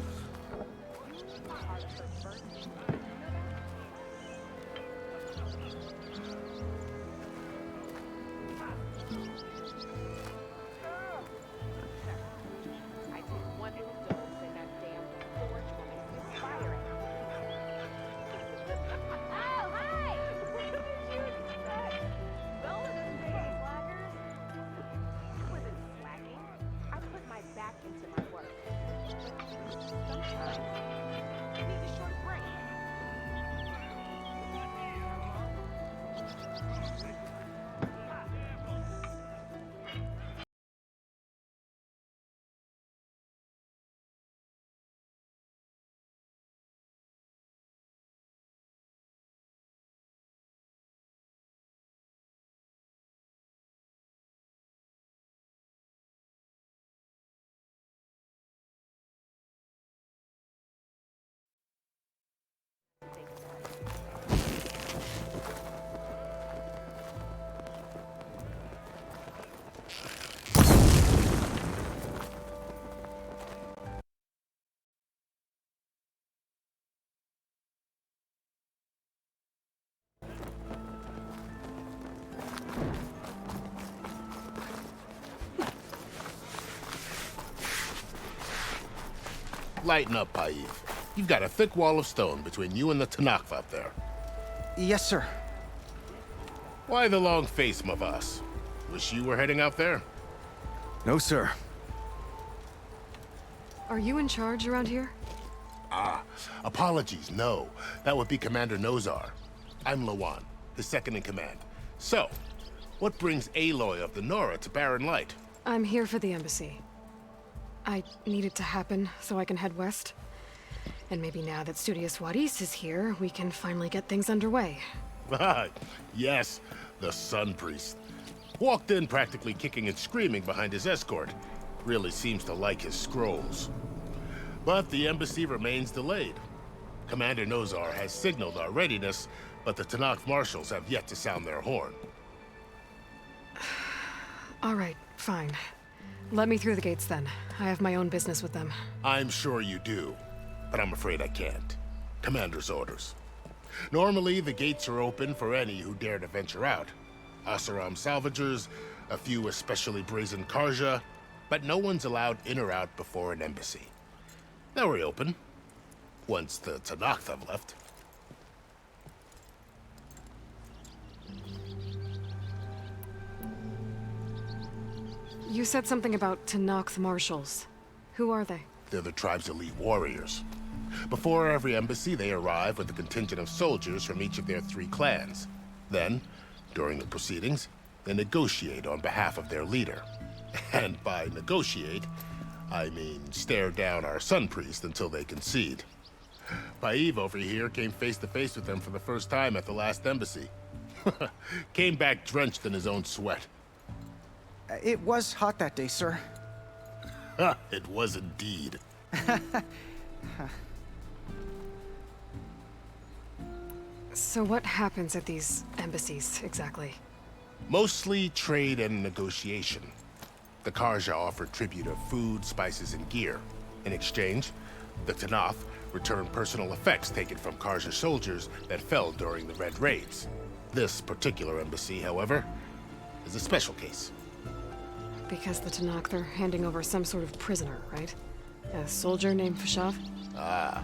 I took one little dose and that damn forge woman is firing. Oh, hi! What did you expect? Well, it is slackers. I wasn't slacking. I put my back into my work. Sometimes you need a short break. Lighten up, Paiv. You've got a thick wall of stone between you and the Tanakh up there. Yes, sir. Why the long face, Mavas? Wish you were heading out there? No, sir. Are you in charge around here? Ah, apologies, no. That would be Commander Nozar. I'm Lawan, his second in command. So, what brings Aloy of the Nora to Barren Light? I'm here for the embassy. I need it to happen so I can head west. And maybe now that Studious Wadis is here, we can finally get things underway. Yes, the Sun Priest. Walked in practically kicking and screaming behind his escort. Really seems to like his scrolls. But the embassy remains delayed. Commander Nozar has signaled our readiness, but the Tanakh marshals have yet to sound their horn. All right, fine. Let me through the gates then. I have my own business with them. I'm sure you do, but I'm afraid I can't. Commander's orders. Normally, the gates are open for any who dare to venture out. Asaram salvagers, a few especially brazen Karja, but no one's allowed in or out before an embassy. They'll reopen, once the Tanakh have left. You said something about Tanakh marshals. Who are they? They're the tribe's elite warriors. Before every embassy, they arrive with a contingent of soldiers from each of their 3 clans. Then, during the proceedings, they negotiate on behalf of their leader. And by negotiate, I mean stare down our Sun Priest until they concede. Paiv over here came face to face with them for the first time at the last embassy. Came back drenched in his own sweat. It was hot that day, sir. It was indeed. So what happens at these embassies, exactly? Mostly trade and negotiation. The Karja offer tribute of food, spices, and gear. In exchange, the Tanath return personal effects taken from Karja soldiers that fell during the Red Raids. This particular embassy, however, is a special case. Because the Tanakh, they're handing over some sort of prisoner, right? A soldier named Fashav? Ah,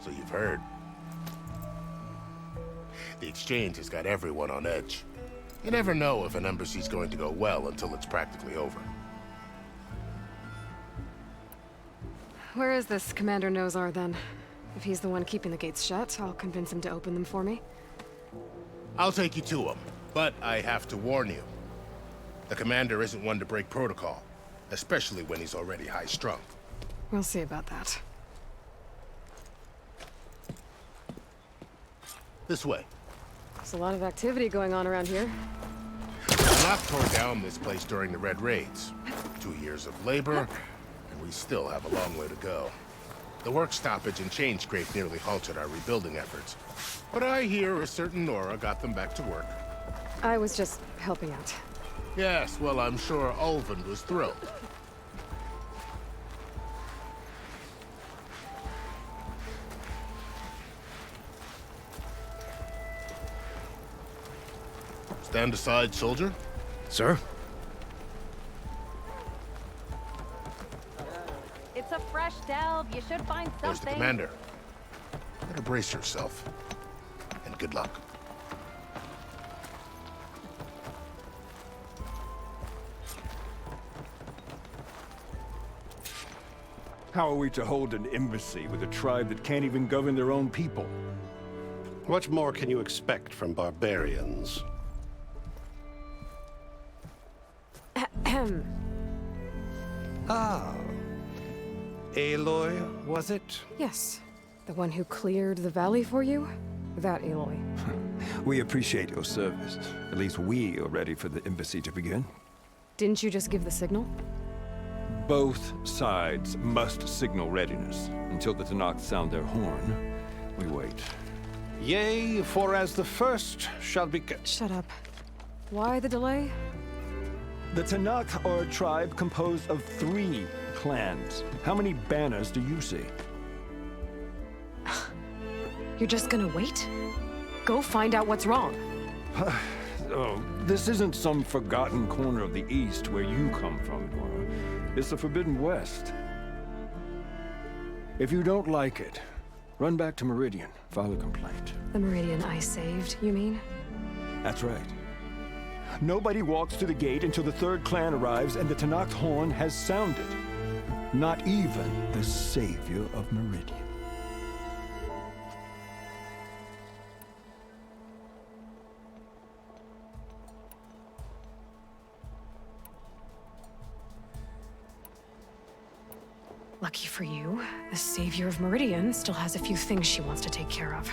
so you've heard. The exchange has got everyone on edge. You never know if an embassy's going to go well until it's practically over. Where is this Commander Nozar, then? If he's the one keeping the gates shut, I'll convince him to open them for me. I'll take you to him, but I have to warn you. The commander isn't one to break protocol, especially when he's already high-strung. We'll see about that. This way. There's a lot of activity going on around here. The Tanakh tore down this place during the Red Raids. 2 years of labor, and we still have a long way to go. The work stoppage and chain scrape nearly halted our rebuilding efforts. But I hear a certain Nora got them back to work. I was just helping out. Yes, well, I'm sure Ulvund was thrilled. Stand aside, soldier. Sir? It's a fresh delve. You should find something. There's the commander. Better brace yourself. And good luck. How are we to hold an embassy with a tribe that can't even govern their own people? What more can you expect from barbarians? Ah. Aloy, was it? Yes. The one who cleared the valley for you? That Aloy. We appreciate your service. At least we are ready for the embassy to begin. Didn't you just give the signal? Both sides must signal readiness. Until the Tanakh sound their horn, we wait. Yea, for as the first shall be... Shut up. Why the delay? The Tanakh are a tribe composed of 3 clans. How many banners do you see? You're just gonna wait? Go find out what's wrong. Oh, this isn't some forgotten corner of the East where you come from, Nora. It's the Forbidden West. If you don't like it, run back to Meridian, file a complaint. The Meridian I saved, you mean? That's right. Nobody walks to the gate until the 3rd clan arrives and the Tanakh horn has sounded. Not even the savior of Meridian. Lucky for you, the savior of Meridian still has a few things she wants to take care of.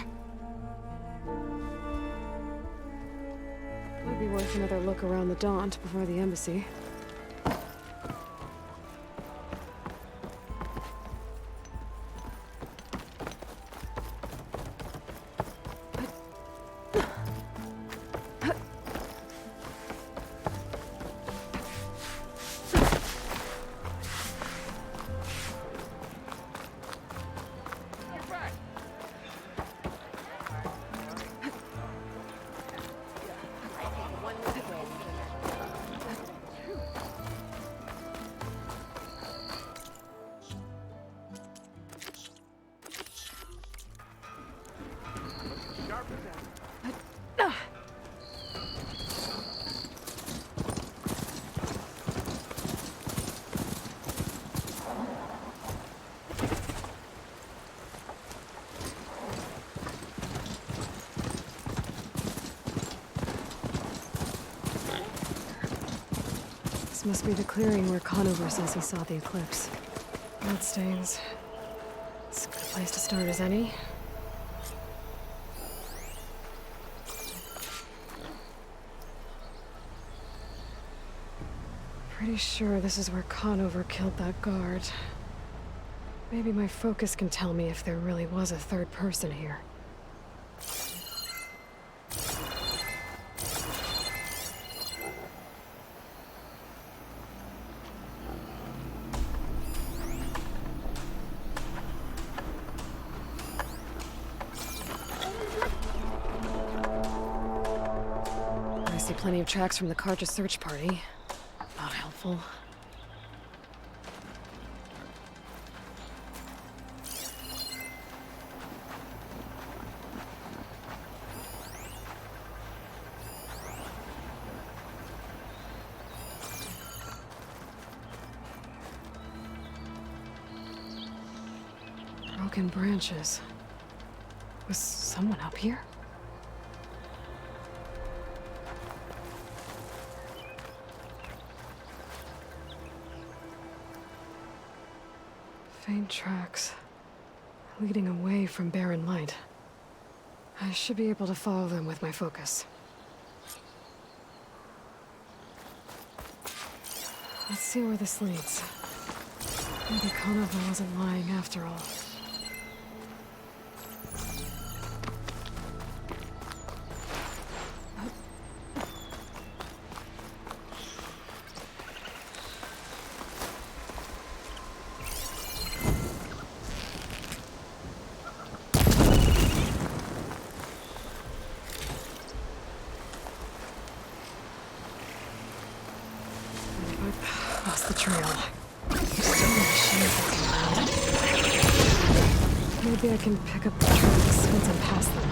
Might be worth another look around the Daunt before the embassy. This must be the clearing where Conover says he saw the eclipse. Bloodstains. It's a good place to start as any. Pretty sure this is where Conover killed that guard. Maybe my focus can tell me if there really was a 3rd person here. plenty of tracks from the Carja search party. Not helpful. Broken branches. Was someone up here? Faint tracks, leading away from barren light. I should be able to follow them with my focus. Let's see where this leads. Maybe Conover wasn't lying after all. Lost the trail. There's still a machine walking around. Maybe I can pick up the tracks once I'm past them.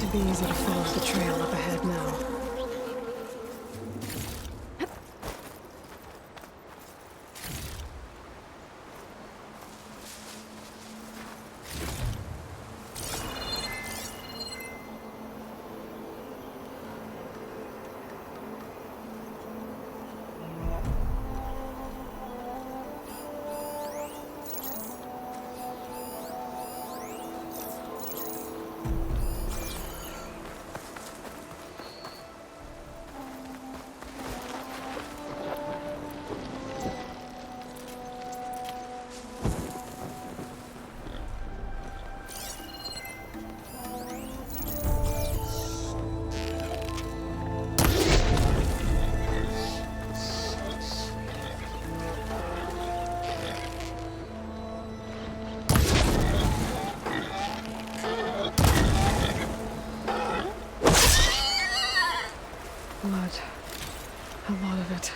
Should be easy to follow the trail up ahead now. Blood. A lot of it.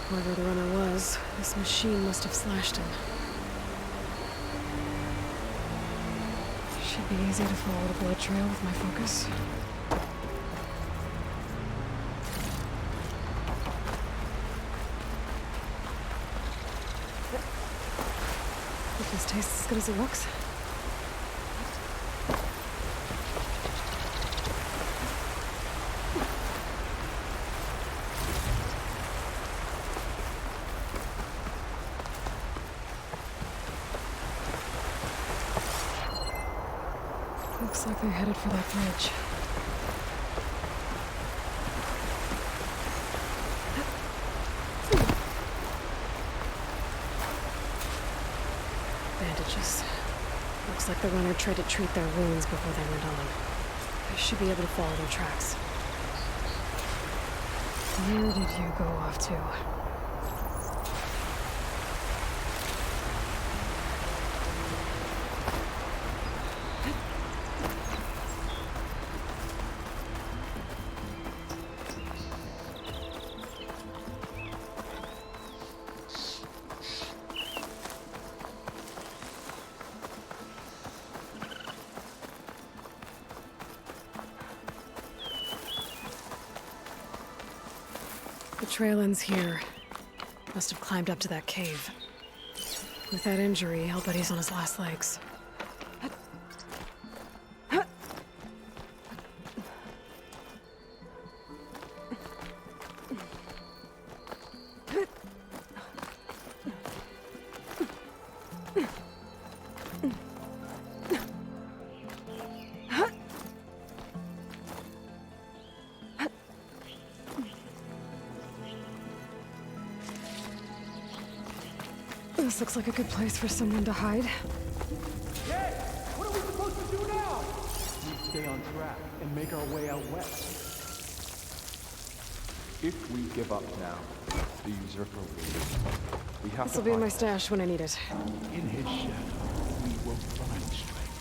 Whoever the runner was, this machine must have slashed him. Should be easy to follow the blood trail with my focus. Hope this tastes as good as it looks. Looks like they're headed for that bridge. Bandages. Looks like the runner tried to treat their wounds before they went on. I should be able to follow their tracks. Where did you go off to? The trail ends here. Must have climbed up to that cave. With that injury, I'll bet he's on his last legs. This looks like a good place for someone to hide. Hey! What are we supposed to do now? We stay on track and make our way out west. If we give up now, the usurper will. We have This'll be in my stash when I need it. In his shadow, we will find strength.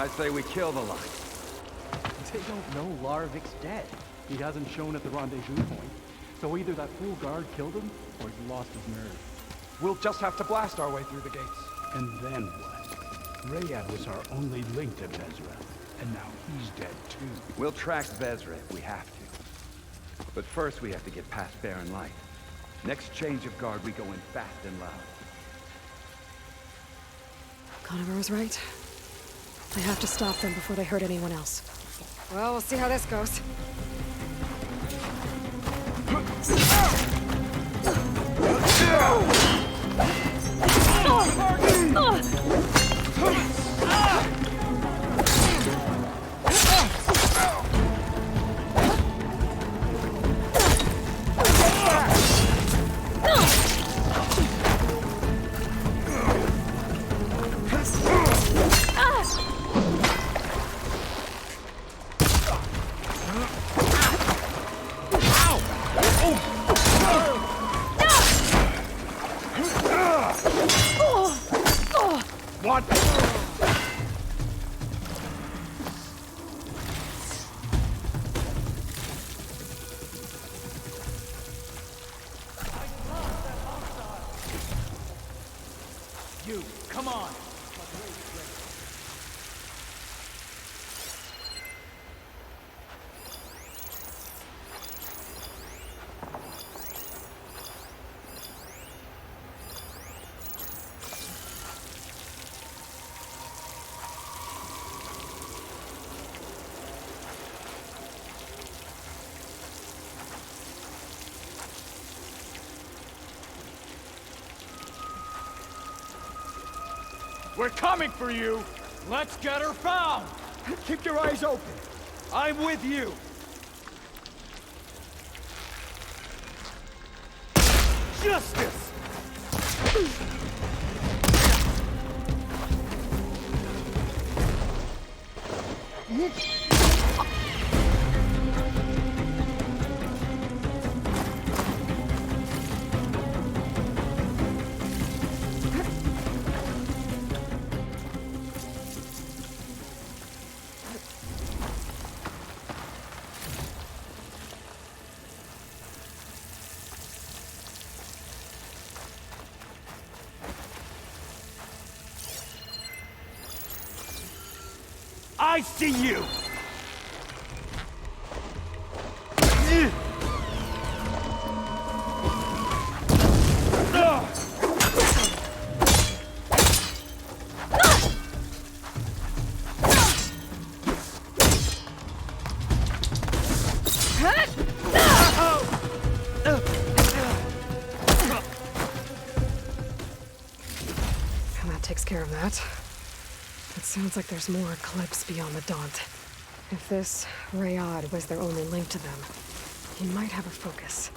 I say we kill the line. They don't know Larvik's dead. He hasn't shown at the rendezvous point. So either that fool guard killed him, or he lost his nerve. We'll just have to blast our way through the gates. And then what? Rayad was our only link to Vezra, and now he's dead too. We'll track Vezra if we have to. But first we have to get past Barren Light. Next change of guard, we go in fast and loud. Conover was right. I have to stop them before they hurt anyone else. Well, we'll see how this goes. You, come on! We're coming for you! Let's get her found! Keep your eyes open! I'm with you! Justice! I see you! And that takes care of that. Sounds like there's more Eclipse beyond the Daunt. If this Rayad was their only link to them, he might have a focus.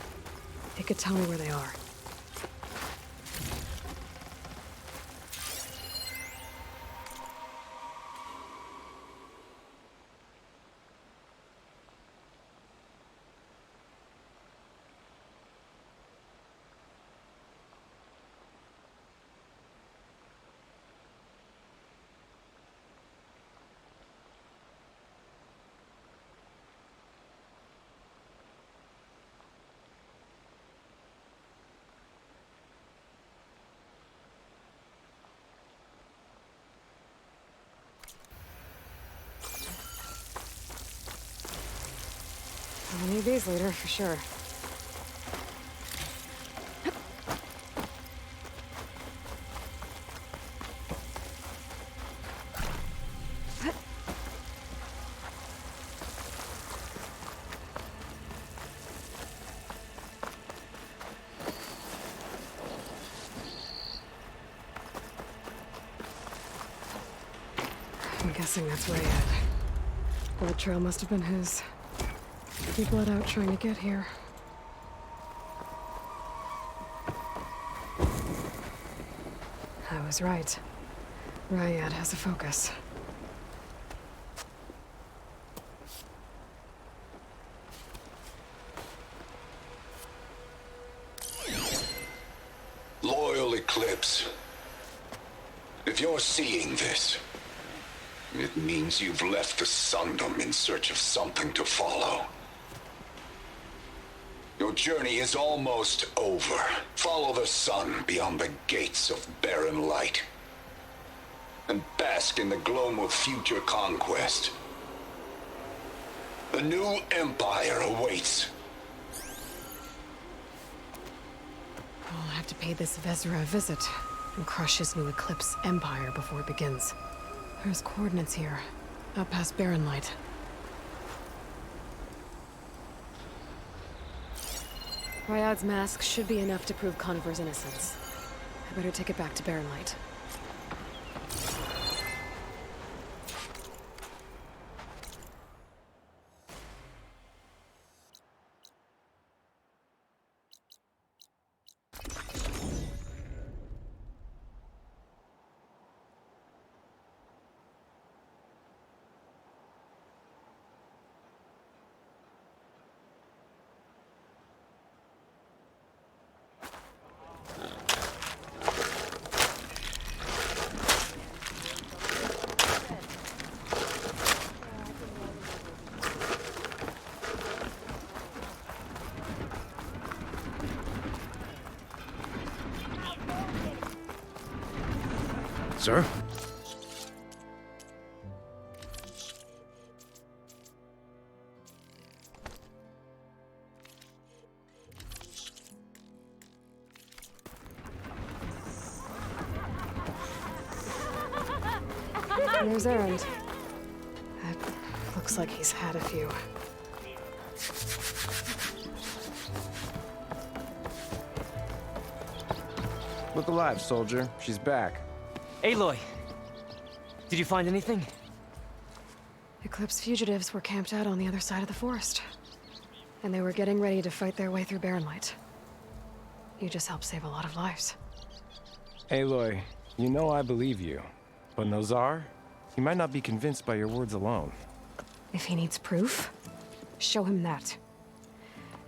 He could tell me where they are. I'll need these later, for sure. I'm guessing that's Rayad. The trail must have been his. He bled out trying to get here. I was right. Rayad has a focus. Loyal Eclipse. If you're seeing this, it means you've left the Sundom in search of something to follow. Your journey is almost over. Follow the sun beyond the gates of barren light, and bask in the gloam of future conquest. A new empire awaits. I'll have to pay this Vezra a visit and crush his new Eclipse empire before it begins. There's coordinates here, up past barren light. Rayad's mask should be enough to prove Conover's innocence. I better take it back to barren light. Sir? There's Errand. That looks like he's had a few. Look alive, soldier. She's back. Aloy! Did you find anything? Eclipse fugitives were camped out on the other side of the forest. And they were getting ready to fight their way through barren light. You just helped save a lot of lives. Aloy, you know I believe you. But Nozar? He might not be convinced by your words alone. If he needs proof, show him that.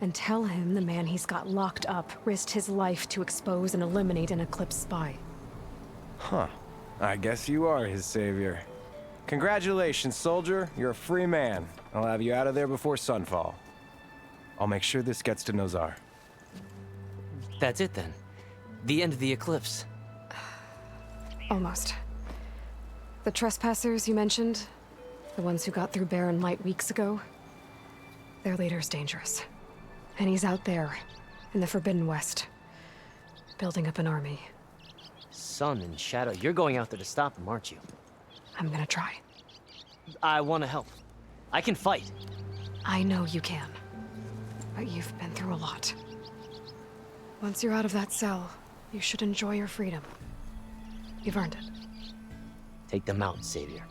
And tell him the man he's got locked up risked his life to expose and eliminate an Eclipse spy. Huh. I guess you are his savior. Congratulations, soldier. You're a free man. I'll have you out of there before sunfall. I'll make sure this gets to Nozar. That's it then. The end of the Eclipse. Almost. The trespassers you mentioned, the ones who got through barren light weeks ago, their leader's dangerous. And he's out there, in the Forbidden West, building up an army. Sun and Shadow, you're going out there to stop him, aren't you? I'm gonna try. I want to help. I can fight. I know you can. But you've been through a lot. Once you're out of that cell, you should enjoy your freedom. You've earned it. Take them out, Savior.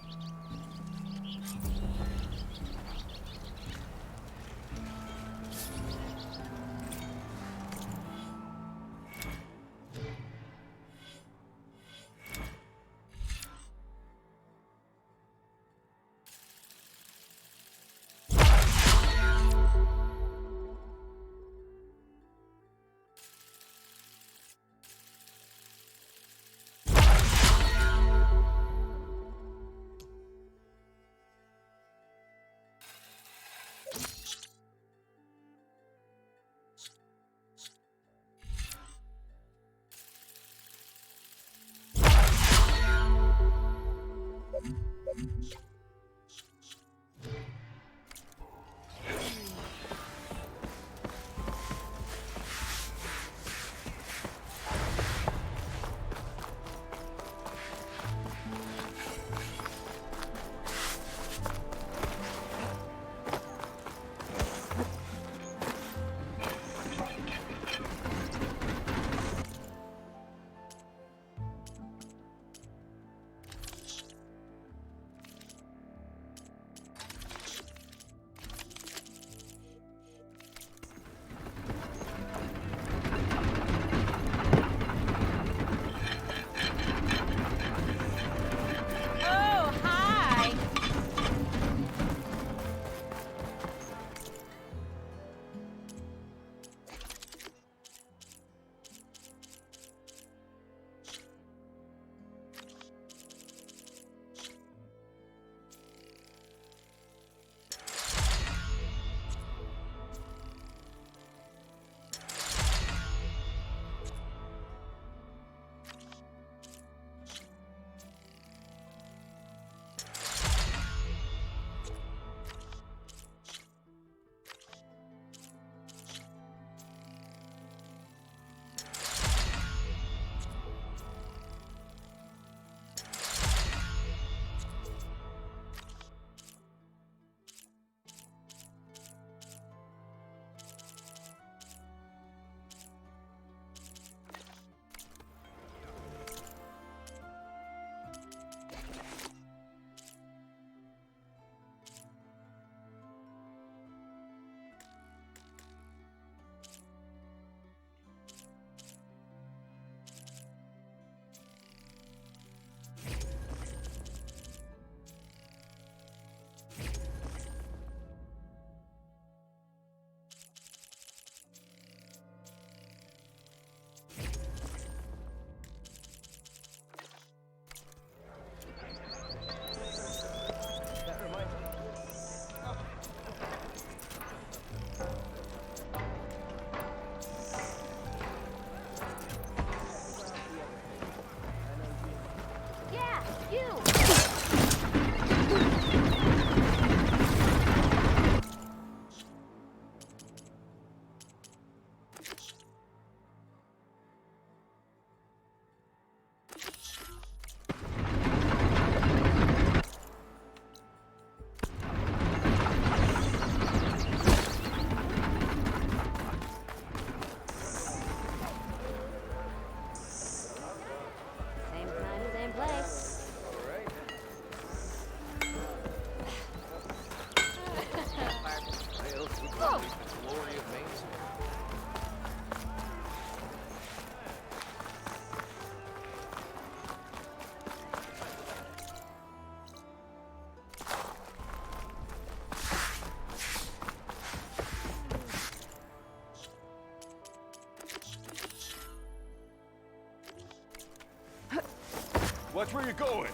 Watch where you're going.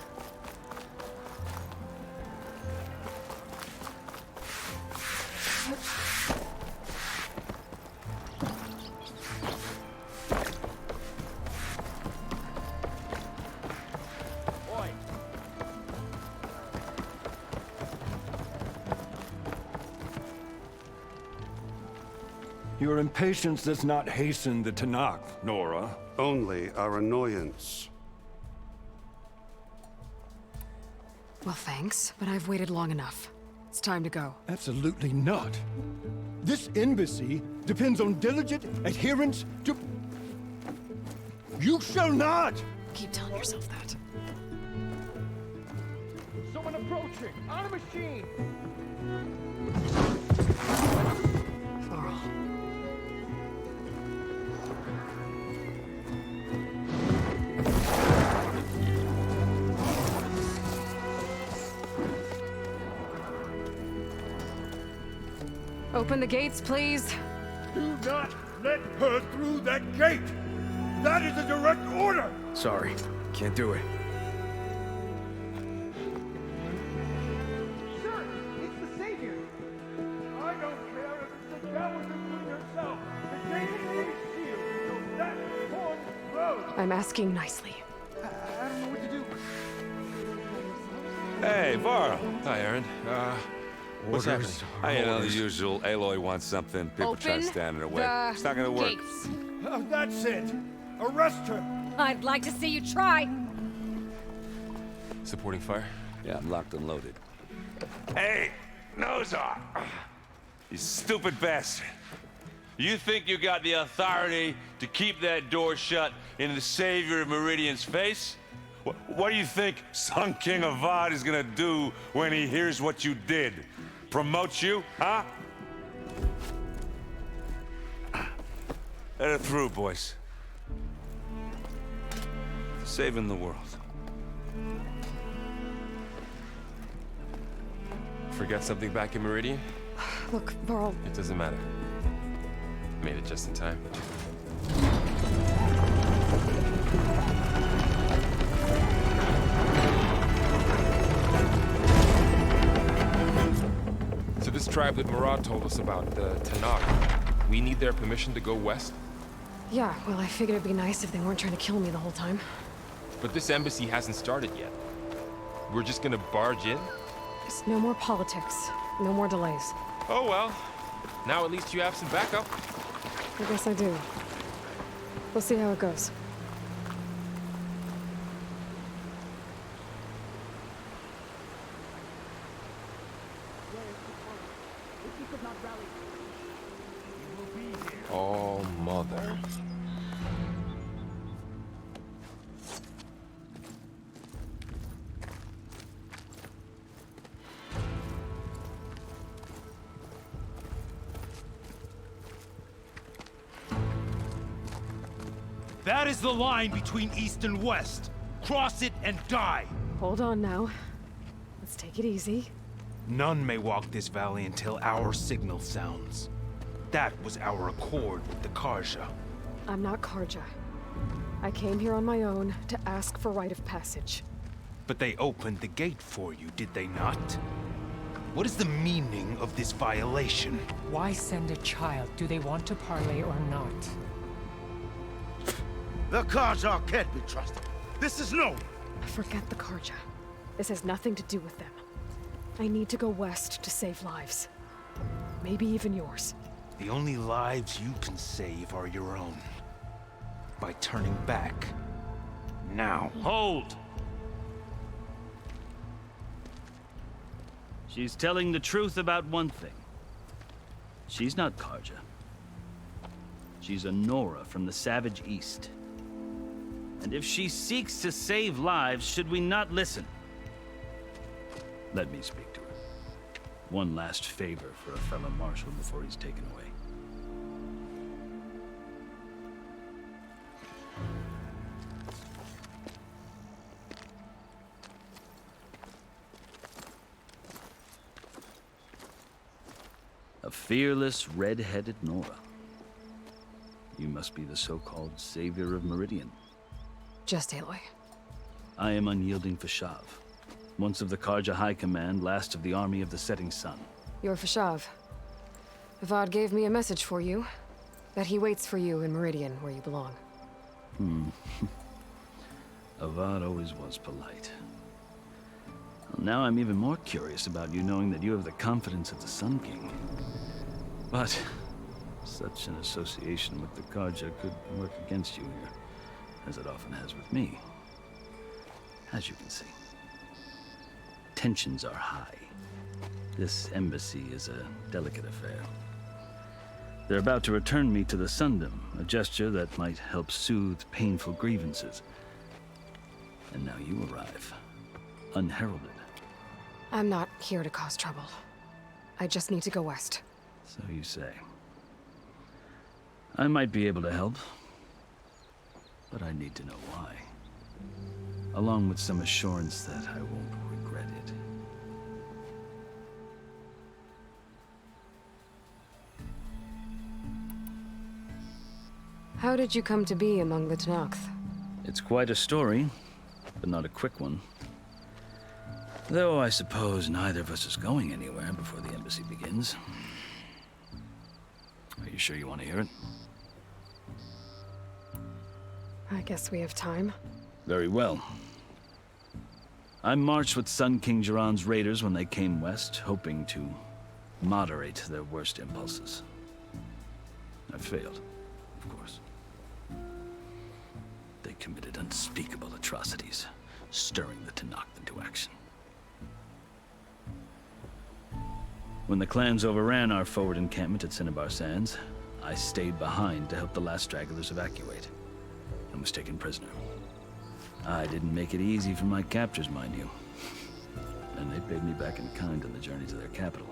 Your impatience does not hasten the Tanakh, Nora. Only our annoyance. Well, thanks, but I've waited long enough. It's time to go. Absolutely not. This embassy depends on diligent adherence to... You shall not! Keep telling yourself that. Someone approaching! On a machine! Varl. Open the gates, please. Do not let her through that gate! That is a direct order! Sorry, can't do it. Sir, it's the Savior! I don't care if it's the coward queen herself! The gate is sealed, so that horn blows! I'm asking nicely. I don't know what to do. Hey, Varl. Hi, Aaron. What's happening? You know, the usual. Aloy wants something. People try to stand in her way. It's not gonna work. That's it! Arrest her! I'd like to see you try. Supporting fire? Yeah, I'm locked and loaded. Hey, Nozar! You stupid bastard. You think you got the authority to keep that door shut in the Savior of Meridian's face? What do you think Sun King Avad is gonna do when he hears what you did? Promote you, huh? Let her through, boys. Saving the world. Forget something back in Meridian? Look, Varl. It doesn't matter. Made it just in time. So this tribe that Murad told us about, the Tanakh, we need their permission to go west? Yeah, well, I figured it'd be nice if they weren't trying to kill me the whole time. But this embassy hasn't started yet. We're just gonna barge in? Just no more politics. No more delays. Oh well. Now at least you have some backup. I guess I do. We'll see how it goes. Oh, mother. That is the line between East and West. Cross it and die. Hold on now. Let's take it easy. None may walk this valley until our signal sounds. That was our accord with the Karja. I'm not Karja. I came here on my own to ask for rite of passage. But they opened the gate for you, did they not? What is the meaning of this violation? Why send a child? Do they want to parley or not? The Karja can't be trusted. This is known. Forget the Karja. This has nothing to do with them. I need to go west to save lives. Maybe even yours. The only lives you can save are your own. By turning back. Now. Hold! She's telling the truth about one thing. She's not Karja. She's a Nora from the Savage East. And if she seeks to save lives, should we not listen? Let me speak to her. One last favor for a fellow marshal before he's taken away. A fearless, red-headed Nora. You must be the so-called savior of Meridian. Just Aloy. I am unyielding Fashav. Once of the Karja High Command, last of the army of the setting sun. You're Fashav. Avad gave me a message for you. That he waits for you in Meridian, where you belong. Avad always was polite. Well, now I'm even more curious about you knowing that you have the confidence of the Sun King. But such an association with the Karja could work against you here, as it often has with me. As you can see. Tensions are high. This embassy is a delicate affair. They're about to return me to the Sundom, a gesture that might help soothe painful grievances. And now you arrive, unheralded. I'm not here to cause trouble. I just need to go west. So you say. I might be able to help, but I need to know why. Along with some assurance that I won't regret it. How did you come to be among the Tenakth? It's quite a story, but not a quick one. Though I suppose neither of us is going anywhere before the embassy begins. Are you sure you want to hear it? I guess we have time. Very well. I marched with Sun King Jiran's raiders when they came west, hoping to moderate their worst impulses. I failed, of course. They committed unspeakable atrocities, stirring the Tenakth into action. When the clans overran our forward encampment at Cinnabar Sands, I stayed behind to help the last stragglers evacuate, and was taken prisoner. I didn't make it easy for my captors, mind you. And they paid me back in kind on the journey to their capital.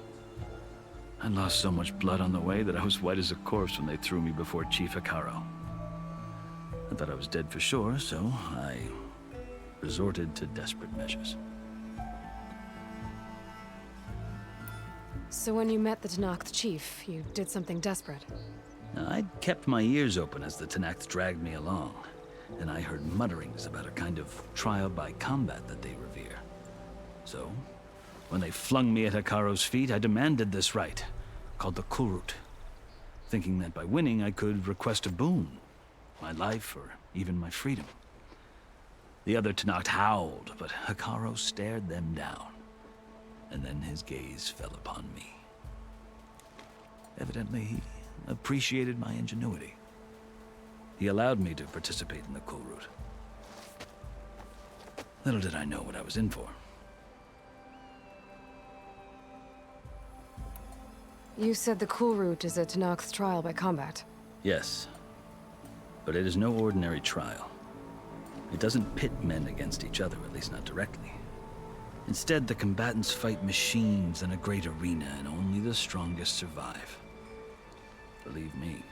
I lost so much blood on the way that I was white as a corpse when they threw me before Chief Hikaru. I thought I was dead for sure, so I resorted to desperate measures. So when you met the Tenakth chief, you did something desperate? I'd kept my ears open as the Tenakth dragged me along, and I heard mutterings about a kind of trial by combat that they revere. So, when they flung me at Hikaru's feet, I demanded this right, called the Kulrut, thinking that by winning I could request a boon, my life or even my freedom. The other Tenakth howled, but Hikaru stared them down, and then his gaze fell upon me. Evidently, he appreciated my ingenuity. He allowed me to participate in the Kulrut. Little did I know what I was in for. You said the Kulrut is a Tenakth trial by combat. Yes, but it is no ordinary trial. It doesn't pit men against each other, at least not directly. Instead, the combatants fight machines in a great arena, and only the strongest survive. Believe me,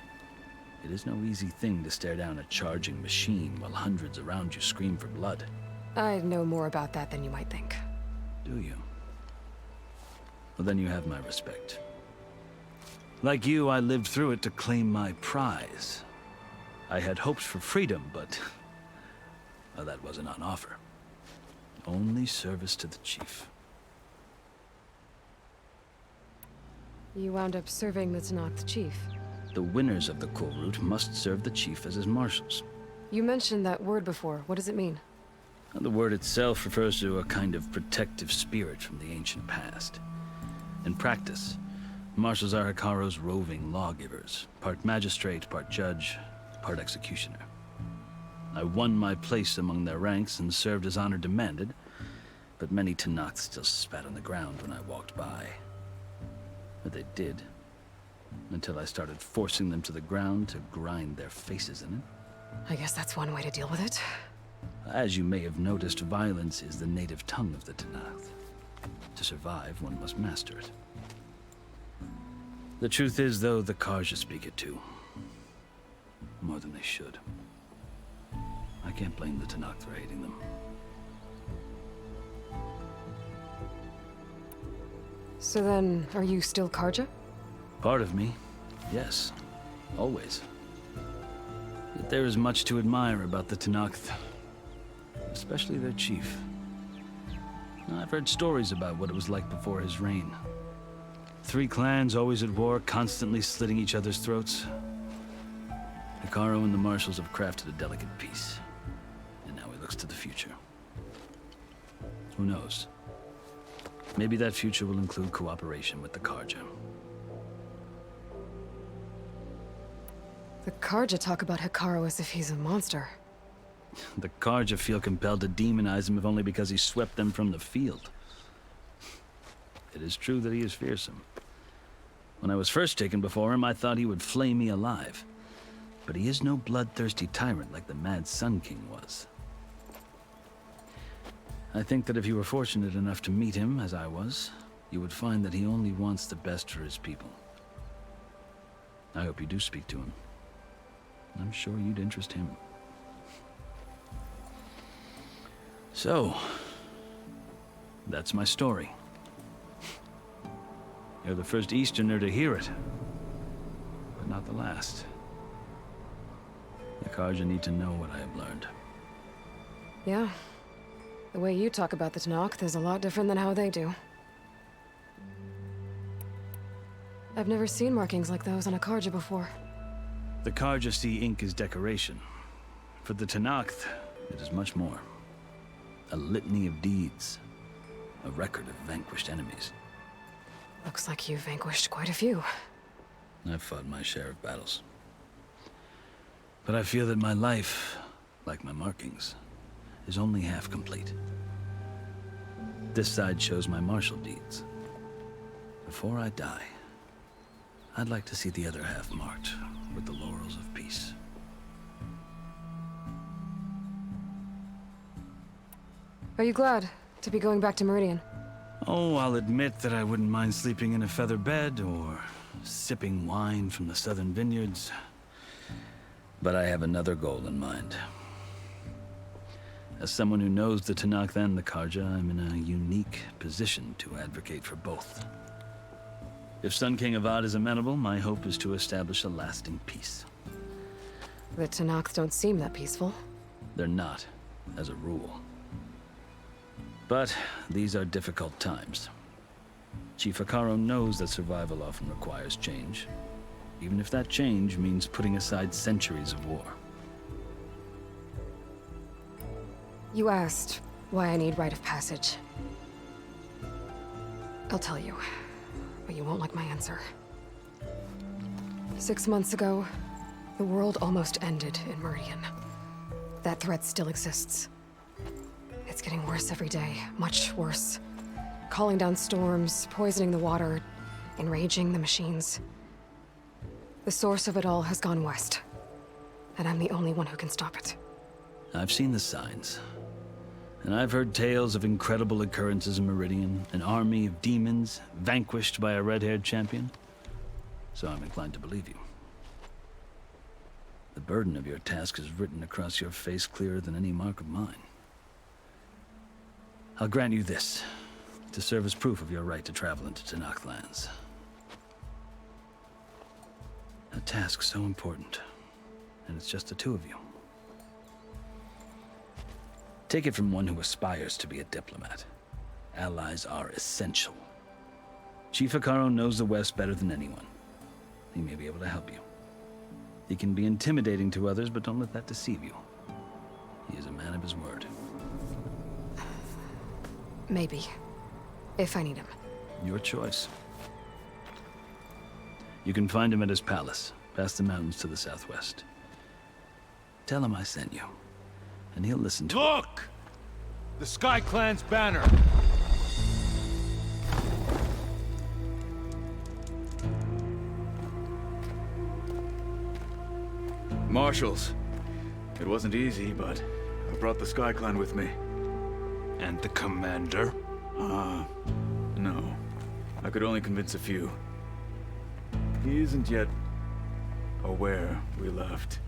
it is no easy thing to stare down a charging machine while hundreds around you scream for blood. I know more about that than you might think. Do you? Well, then you have my respect. Like you, I lived through it to claim my prize. I had hopes for freedom, but well, that wasn't on offer. Only service to the chief. You wound up serving the Tenakth chief. The winners of the Kulrut must serve the chief as his marshals. You mentioned that word before. What does it mean? The word itself refers to a kind of protective spirit from the ancient past. In practice, marshals are Hikaru's roving lawgivers, part magistrate, part judge, part executioner. I won my place among their ranks and served as honor demanded, but many Tenakth still spat on the ground when I walked by. But they did, until I started forcing them to the ground to grind their faces in it. I guess that's one way to deal with it. As you may have noticed, violence is the native tongue of the Tenakth. To survive, one must master it. The truth is, though, the Karja speak it too. More than they should. I can't blame the Tenakth for hating them. So then, are you still Karja? Part of me, yes. Always. Yet there is much to admire about the Tenakth. Especially their chief. I've heard stories about what it was like before his reign. 3 clans always at war, constantly slitting each other's throats. Hikaru and the marshals have crafted a delicate peace. And now he looks to the future. Who knows? Maybe that future will include cooperation with the Karja. The Karja talk about Hikaru as if he's a monster. The Karja feel compelled to demonize him if only because he swept them from the field. It is true that he is fearsome. When I was first taken before him, I thought he would flay me alive. But he is no bloodthirsty tyrant like the Mad Sun King was. I think that if you were fortunate enough to meet him, as I was, you would find that he only wants the best for his people. I hope you do speak to him. I'm sure you'd interest him. So, that's my story. You're the first Easterner to hear it, but not the last. The Carja need to know what I have learned. Yeah. The way you talk about the Tanakh is a lot different than how they do. I've never seen markings like those on a Carja before. The Carja see ink as decoration. For the Tanakh, it is much more. A litany of deeds. A record of vanquished enemies. Looks like you've vanquished quite a few. I've fought my share of battles. But I feel that my life, like my markings, is only half complete. This side shows my martial deeds. Before I die, I'd like to see the other half marked with the laurels of peace. Are you glad to be going back to Meridian? Oh, I'll admit that I wouldn't mind sleeping in a feather bed or sipping wine from the southern vineyards. But I have another goal in mind. As someone who knows the Tanakh and the Carja, I'm in a unique position to advocate for both. If Sun King Avad is amenable, my hope is to establish a lasting peace. The Tanakh don't seem that peaceful. They're not, as a rule. But these are difficult times. Chief Akaro knows that survival often requires change, even if that change means putting aside centuries of war. You asked why I need rite of passage. I'll tell you, but you won't like my answer. 6 months ago, the world almost ended in Meridian. That threat still exists. It's getting worse every day, much worse. Calling down storms, poisoning the water, enraging the machines. The source of it all has gone west, and I'm the only one who can stop it. I've seen the signs. And I've heard tales of incredible occurrences in Meridian, an army of demons vanquished by a red-haired champion. So I'm inclined to believe you. The burden of your task is written across your face clearer than any mark of mine. I'll grant you this, to serve as proof of your right to travel into Tanakh lands. A task so important, and it's just the two of you. Take it from one who aspires to be a diplomat. Allies are essential. Chief Akaro knows the West better than anyone. He may be able to help you. He can be intimidating to others, but don't let that deceive you. He is a man of his word. Maybe. If I need him. Your choice. You can find him at his palace, past the mountains to the southwest. Tell him I sent you, and he'll listen to Look! The Sky Clan's banner! Marshals. It wasn't easy, but I brought the Sky Clan with me. And the commander? No. I could only convince a few. He isn't yet aware we left.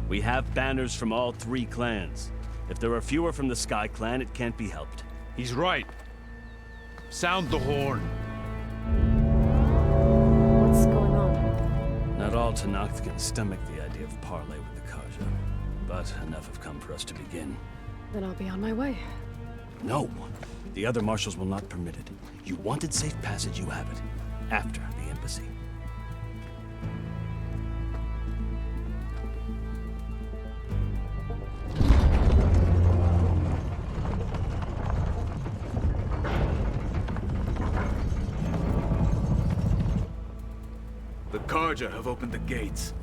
We have banners from all 3 clans. If there are fewer from the Sky Clan, it can't be helped. He's right. Sound the horn. What's going on? Not all Tanakh can stomach the idea of parley with the Carja, but enough have come for us to begin. Then I'll be on my way. No. The other marshals will not permit it. You wanted safe passage, you have it. After the embassy. The Carja have opened the gates.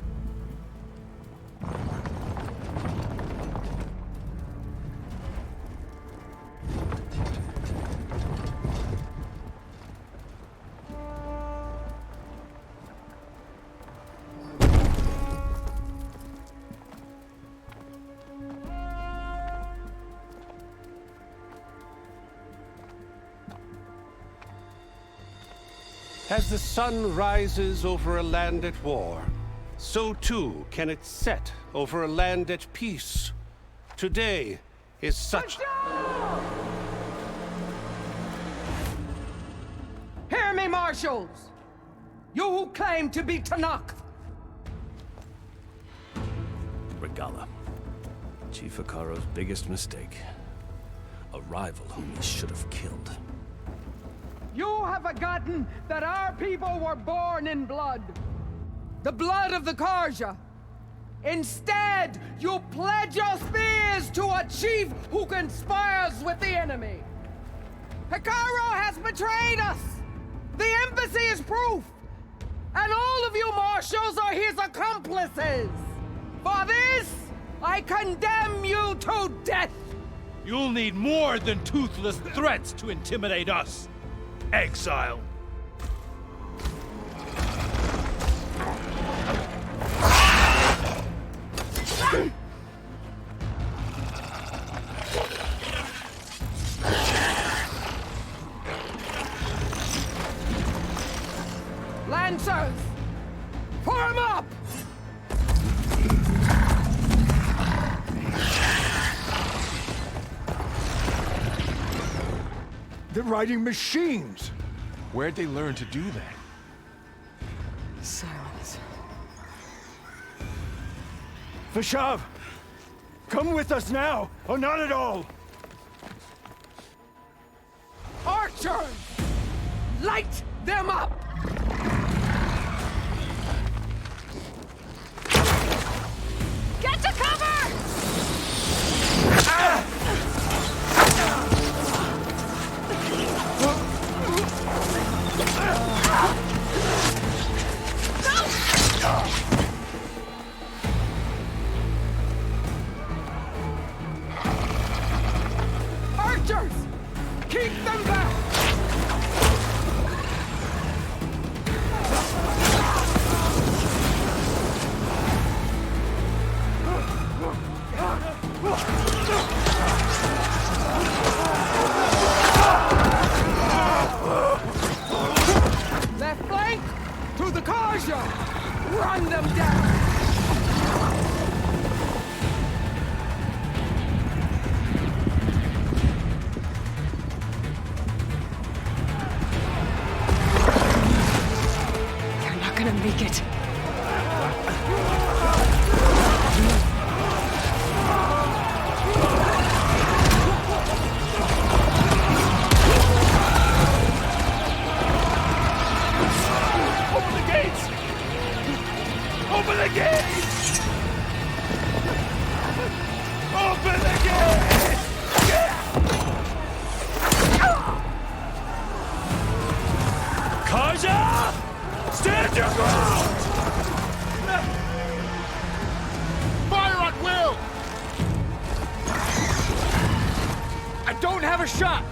As the sun rises over a land at war, so too can it set over a land at peace. Today is such... Hear me, Marshals! You who claim to be Tanakh! Regalla. Chief Hikaru's biggest mistake. A rival whom he should have killed. You have forgotten that our people were born in blood. The blood of the Karja. Instead, you pledge your spears to a chief who conspires with the enemy. Hikaru has betrayed us! The embassy is proof! And all of you marshals are his accomplices! For this, I condemn you to death! You'll need more than toothless threats to intimidate us. Exile. Lancers! Form up! They're riding machines! Where'd they learn to do that? Silence. Fashav! Come with us now, or not at all! Archers! Light them up! Get to cover! Archers! Keep them back! Left flank! To the Karja! Run them down! They're not gonna make it. Open the gates! Open the gates! Open the gates! Karja! Stand your ground! Fire at will! I don't have a shot!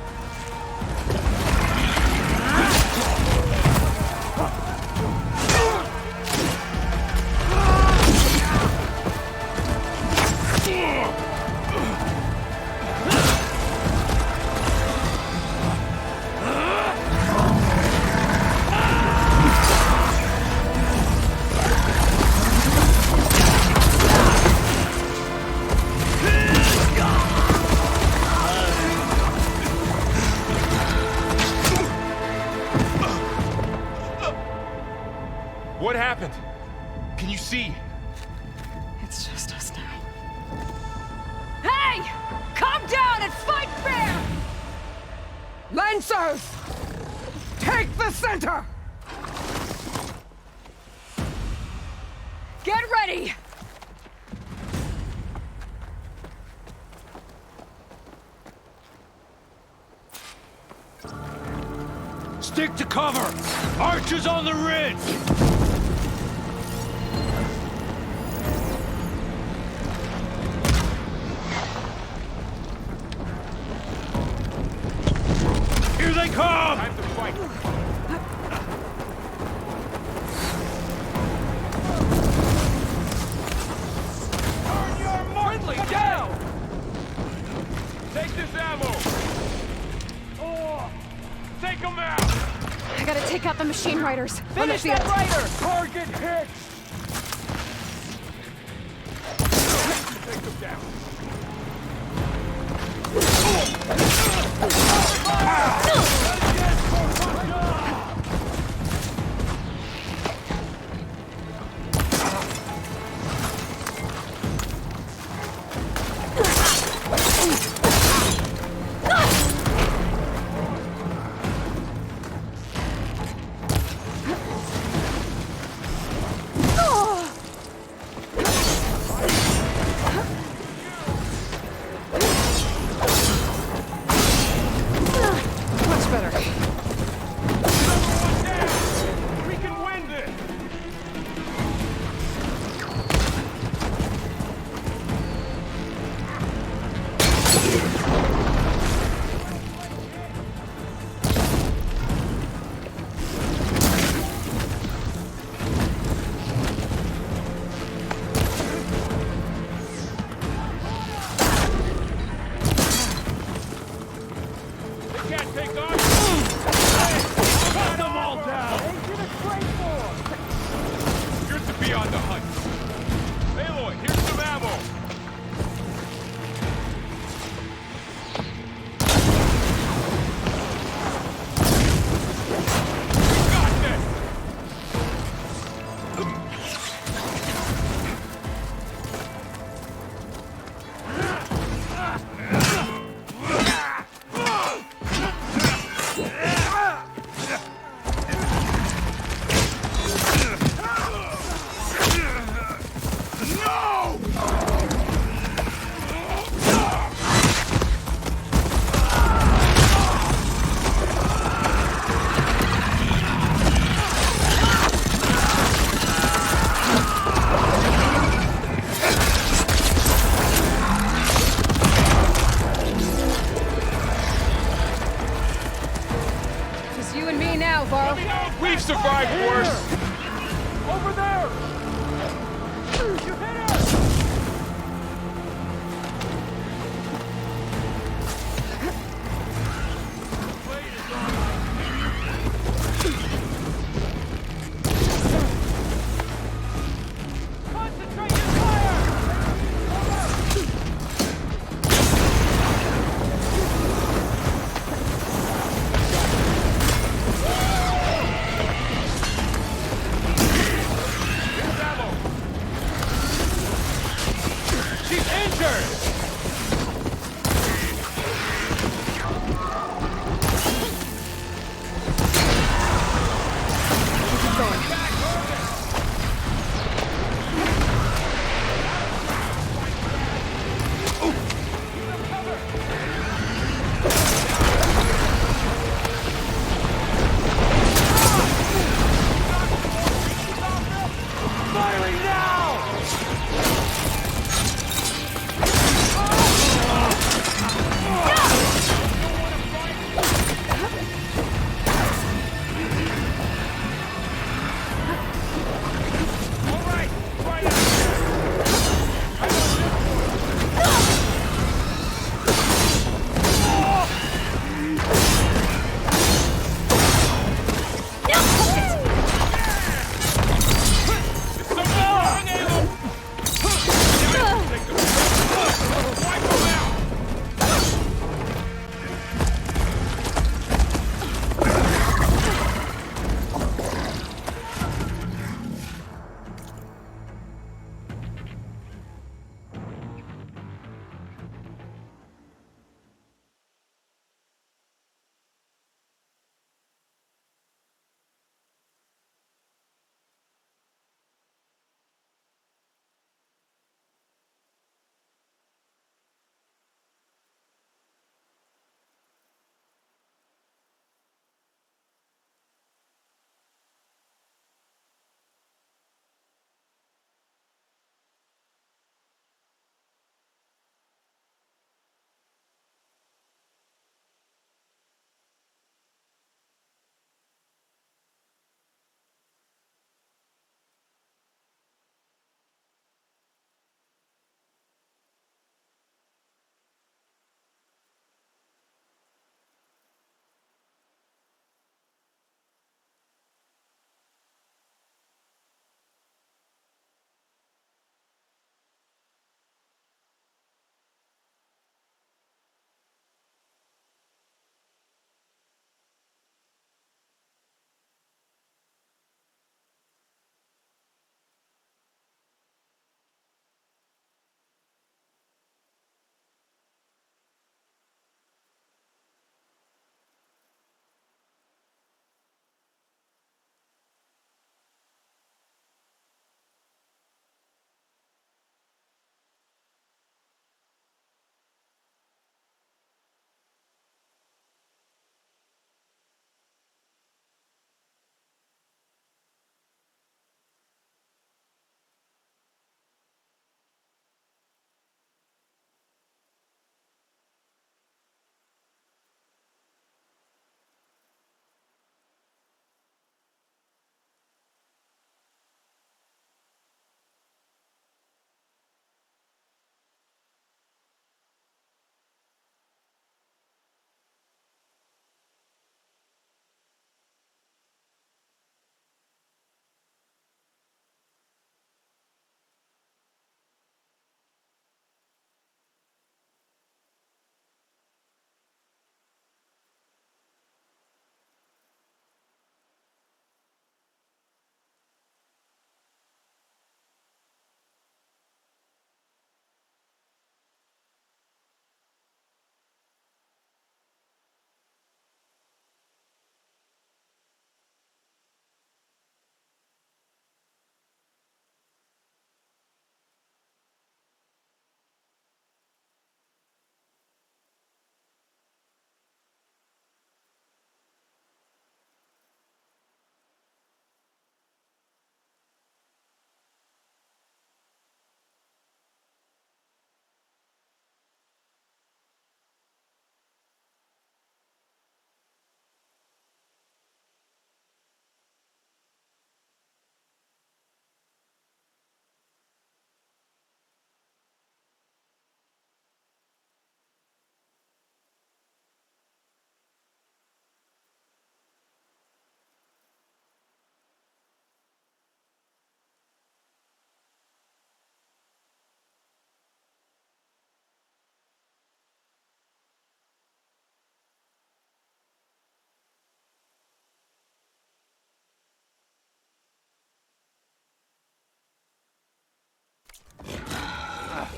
What happened? Can you see? It's just us now. Hey! Calm down and fight fair! Lancers! Take the center! Get ready! Stick to cover! Archers on the ridge! Here they come! Time to fight. Turn your friendly down! Take this ammo! Oh, take them out! I gotta take out the machine riders. Finish that rider! Target hit! Take them down. We've survived worse! Over there! You hit us! Concentrate your fire! Firing now!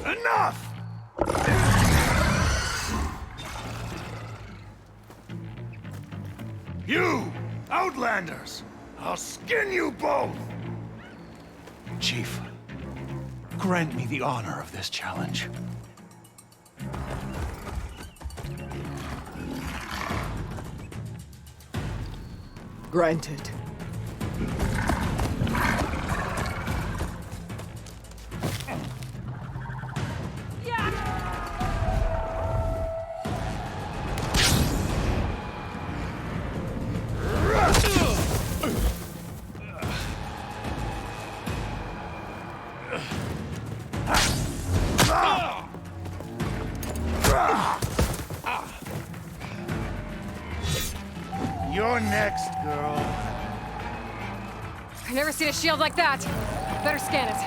Enough! You, Outlanders! I'll skin you both! Chief, grant me the honor of this challenge. Granted. You're next, girl. I've never seen a shield like that. Better scan it.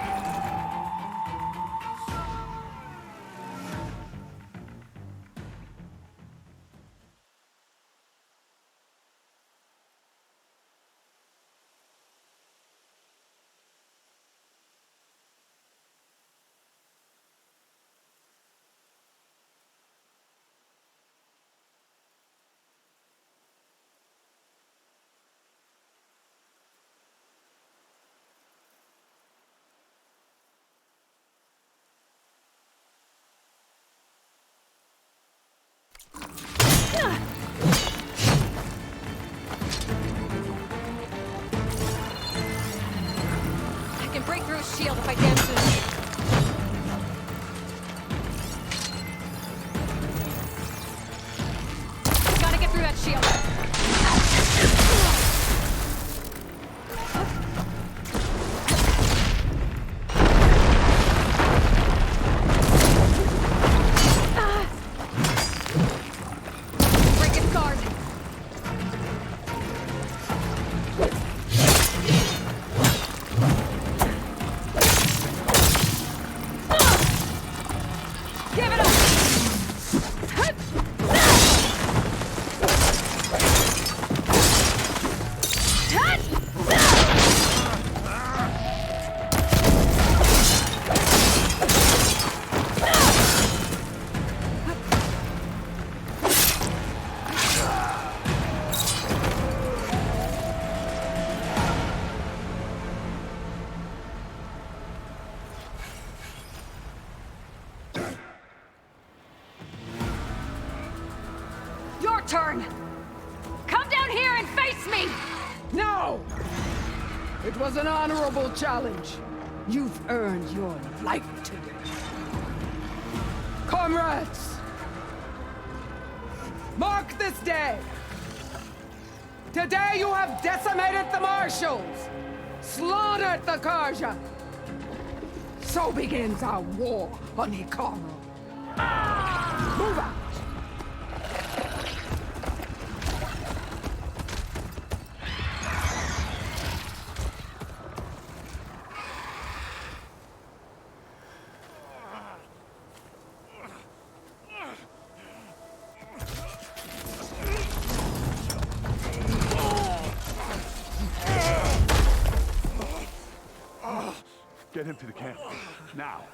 I can break through his shield if I damage it. Gotta get through that shield. Break its guard. Give it up! Your turn! Come down here and face me! No! It was an honorable challenge. You've earned your life today. Comrades! Mark this day! Today you have decimated the Marshals! Slaughtered the Karja! So begins our war on Hikaru. Move out! Get him to the camp. Now.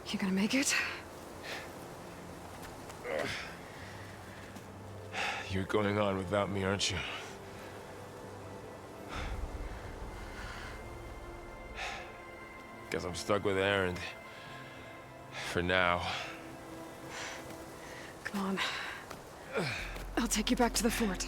You gonna make it? You're going on without me, aren't you? Guess I'm stuck with Erend. For now. Come on. I'll take you back to the fort.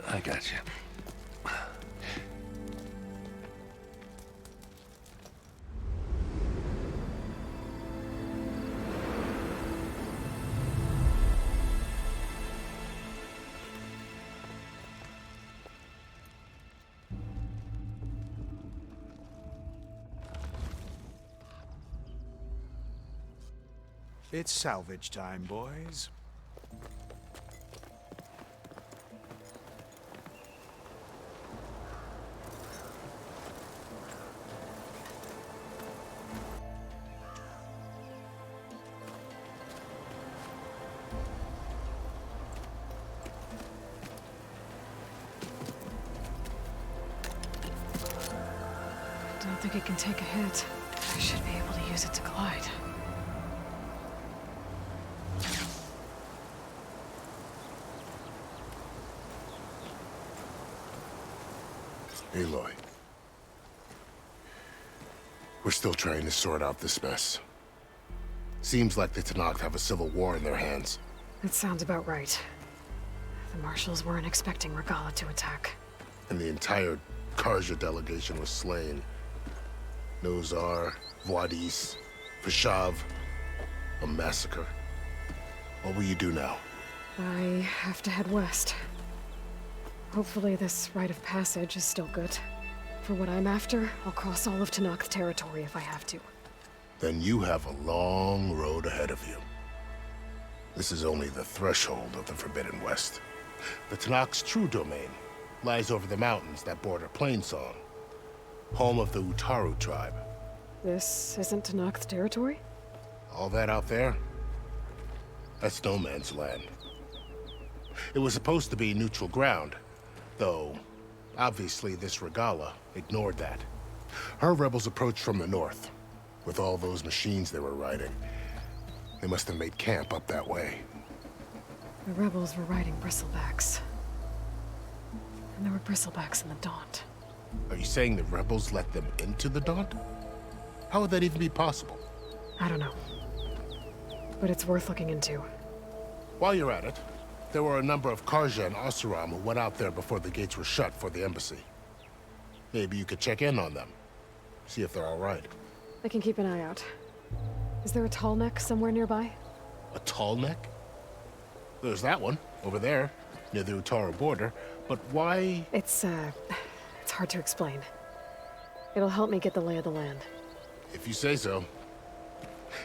I got you. It's salvage time, boys. think it can take a hit. I should be able to use it to glide. Aloy. We're still trying to sort out this mess. Seems like the Tenakth have a civil war in their hands. That sounds about right. The Marshals weren't expecting Regalla to attack. And the entire Karja delegation was slain. Nozar, Wadis, Fashav. A massacre. What will you do now? I have to head west. Hopefully this rite of passage is still good. For what I'm after, I'll cross all of Tenakth territory if I have to. Then you have a long road ahead of you. This is only the threshold of the Forbidden West. The Tenakth's true domain lies over the mountains that border Plainsong, home of the Utaru tribe. This isn't Tenakth territory? All that out there? That's no man's land. It was supposed to be neutral ground, though obviously this Regalla ignored that. Her rebels approached from the north, with all those machines they were riding. They must have made camp up that way. The rebels were riding bristlebacks. And there were bristlebacks in the Daunt. Are you saying the rebels let them into the Daunt? How would that even be possible? I don't know. But it's worth looking into. While you're at it, there were a number of Karja and Oseram who went out there before the gates were shut for the embassy. Maybe you could check in on them. See if they're all right. I can keep an eye out. Is there a tall neck somewhere nearby? A tall neck? There's that one, over there, near the Utaru border. But why? It's hard to explain. It'll help me get the lay of the land. If you say so.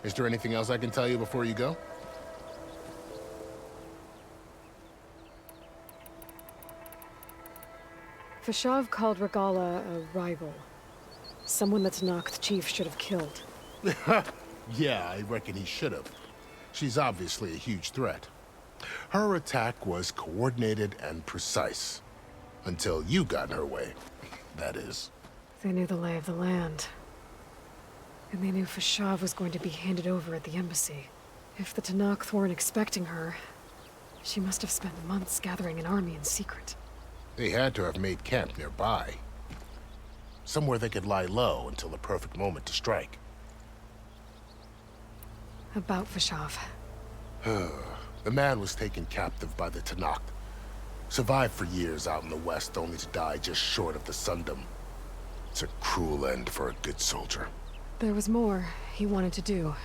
Is there anything else I can tell you before you go? Fashav called Regalla a rival. Someone the Tenakth chief should have killed. Yeah, I reckon he should have. She's obviously a huge threat. Her attack was coordinated and precise. Until you got in her way, that is. They knew the lay of the land. And they knew Fashav was going to be handed over at the embassy. If the Tenakth weren't expecting her, she must have spent months gathering an army in secret. They had to have made camp nearby. Somewhere they could lie low until the perfect moment to strike. About Fashav. The man was taken captive by the Tenakth. Survived for years out in the west, only to die just short of the Sundom. It's a cruel end for a good soldier. There was more he wanted to do.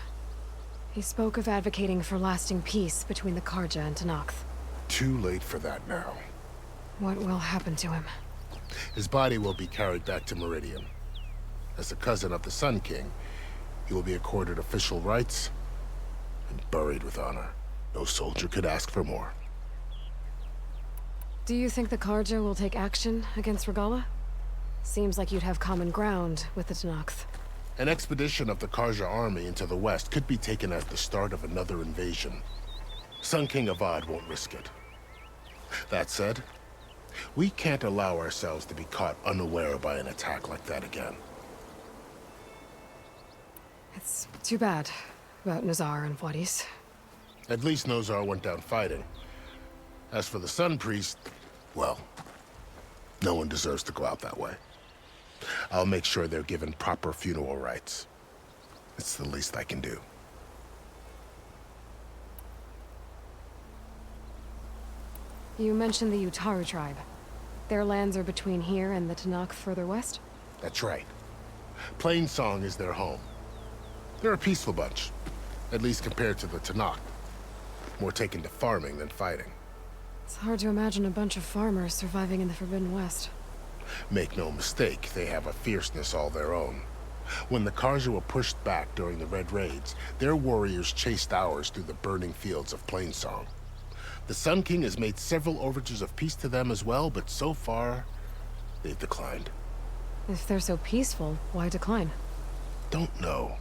He spoke of advocating for lasting peace between the Karja and Tenakth. Too late for that now. What will happen to him? His body will be carried back to Meridian. As a cousin of the Sun King, he will be accorded official rights and buried with honor. No soldier could ask for more. Do you think the Karja will take action against Regalla? Seems like you'd have common ground with the Tenakth. An expedition of the Karja army into the west could be taken as the start of another invasion. Sun King Avad won't risk it. That said, we can't allow ourselves to be caught unaware by an attack like that again. It's too bad about Nozar and Wadis. At least Nozar went down fighting. As for the Sun Priest, well, no one deserves to go out that way. I'll make sure they're given proper funeral rites. It's the least I can do. You mentioned the Utaru tribe. Their lands are between here and the Tenakth further west? That's right. Plainsong is their home. They're a peaceful bunch, at least compared to the Tenakth. More taken to farming than fighting. It's hard to imagine a bunch of farmers surviving in the Forbidden West. Make no mistake, they have a fierceness all their own. When the Karja were pushed back during the Red Raids, their warriors chased ours through the burning fields of Plainsong. The Sun King has made several overtures of peace to them as well, but so far, they've declined. If they're so peaceful, why decline? Don't know.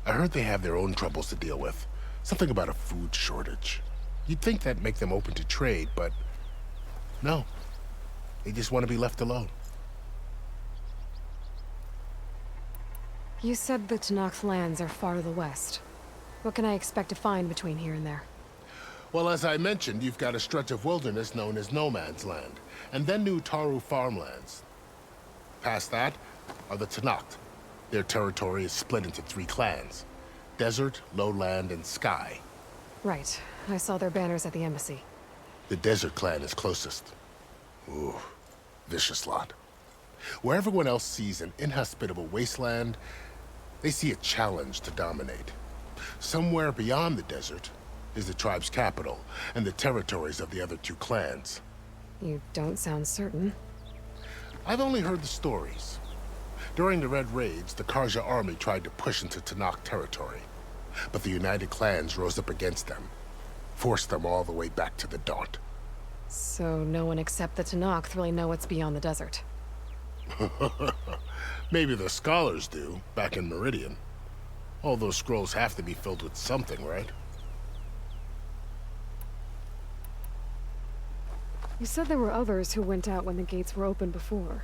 I heard they have their own troubles to deal with. Something about a food shortage. You'd think that'd make them open to trade, but no. They just want to be left alone. You said the Tenakth lands are far to the west. What can I expect to find between here and there? Well, as I mentioned, you've got a stretch of wilderness known as No Man's Land, and then new Taru farmlands. Past that are the Tenakth. Their territory is split into 3 clans: Desert, Lowland, and Sky. Right. I saw their banners at the embassy. The Desert clan is closest. Ooh, vicious lot. Where everyone else sees an inhospitable wasteland, they see a challenge to dominate. Somewhere beyond the desert is the tribe's capital and the territories of the other 2 clans. You don't sound certain. I've only heard the stories. During the Red Raids, the Karja army tried to push into Tenakth territory, but the United Clans rose up against them, forced them all the way back to the Daunt. So no one except the Tenakth really know what's beyond the desert. Maybe the scholars do, back in Meridian. All those scrolls have to be filled with something, right? You said there were others who went out when the gates were open before.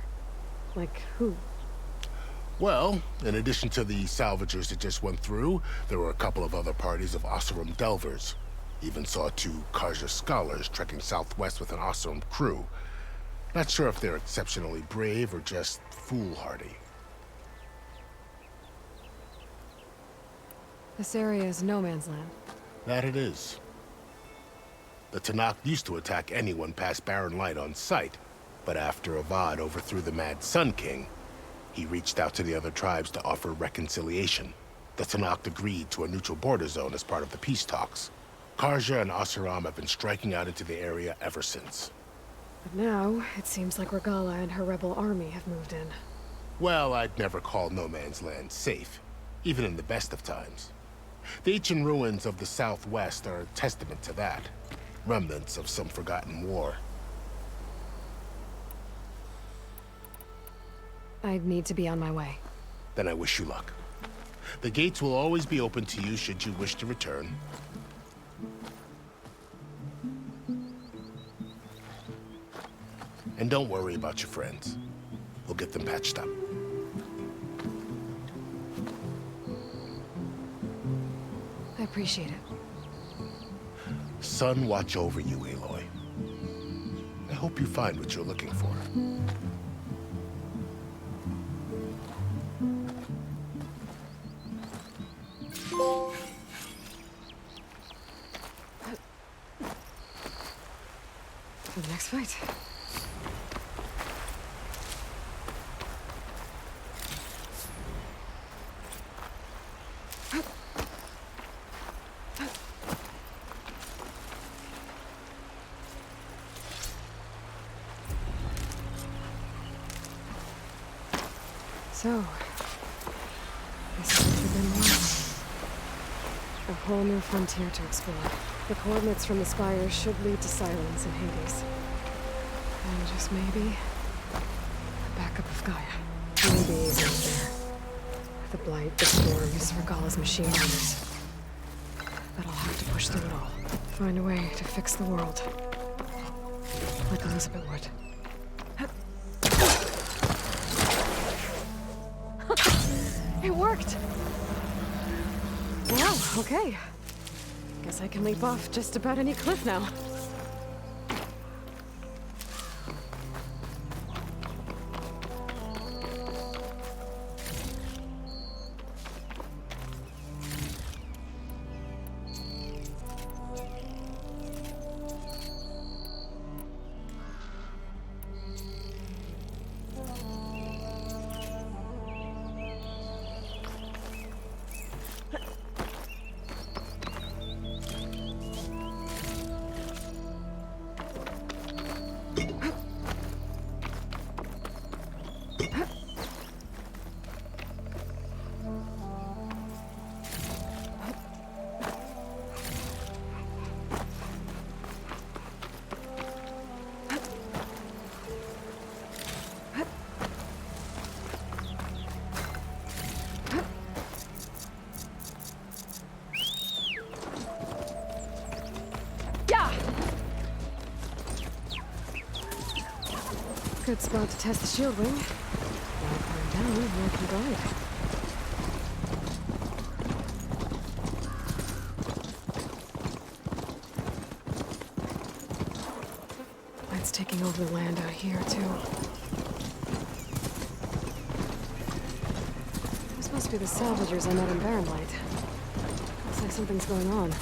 Like who? Well, in addition to the salvagers that just went through, there were a couple of other parties of Oseram delvers. Even saw 2 Karja scholars trekking southwest with an Oseram crew. Not sure if they're exceptionally brave or just foolhardy. This area is no man's land. That it is. The Tenakth used to attack anyone past Barren Light on sight, but after Avad overthrew the Mad Sun King, he reached out to the other tribes to offer reconciliation. The Tenakth agreed to a neutral border zone as part of the peace talks. Karja and Oseram have been striking out into the area ever since. But now, it seems like Regalla and her rebel army have moved in. Well, I'd never call No Man's Land safe, even in the best of times. The ancient ruins of the Southwest are a testament to that. Remnants of some forgotten war. I need to be on my way. Then I wish you luck. The gates will always be open to you should you wish to return. And don't worry about your friends. We'll get them patched up. I appreciate it. Sun watch over you, Aloy. I hope you find what you're looking for. For the next fight. So, this is the Forbidden West. A whole new frontier to explore. The coordinates from the spires should lead to Silence and Hades. And just maybe, a backup of Gaia. Maybe even there. The Blight, the Storms, Regalla's machine runners. But I'll have to push through it all. Find a way to fix the world. Like Elizabeth would. It worked! Well, okay. Guess I can leap off just about any cliff now. Good spot to test the shield wing. While I'm down, more can guide. It's taking over the land out here, too. This must be the salvagers I met in Barren Light. Looks like something's going on.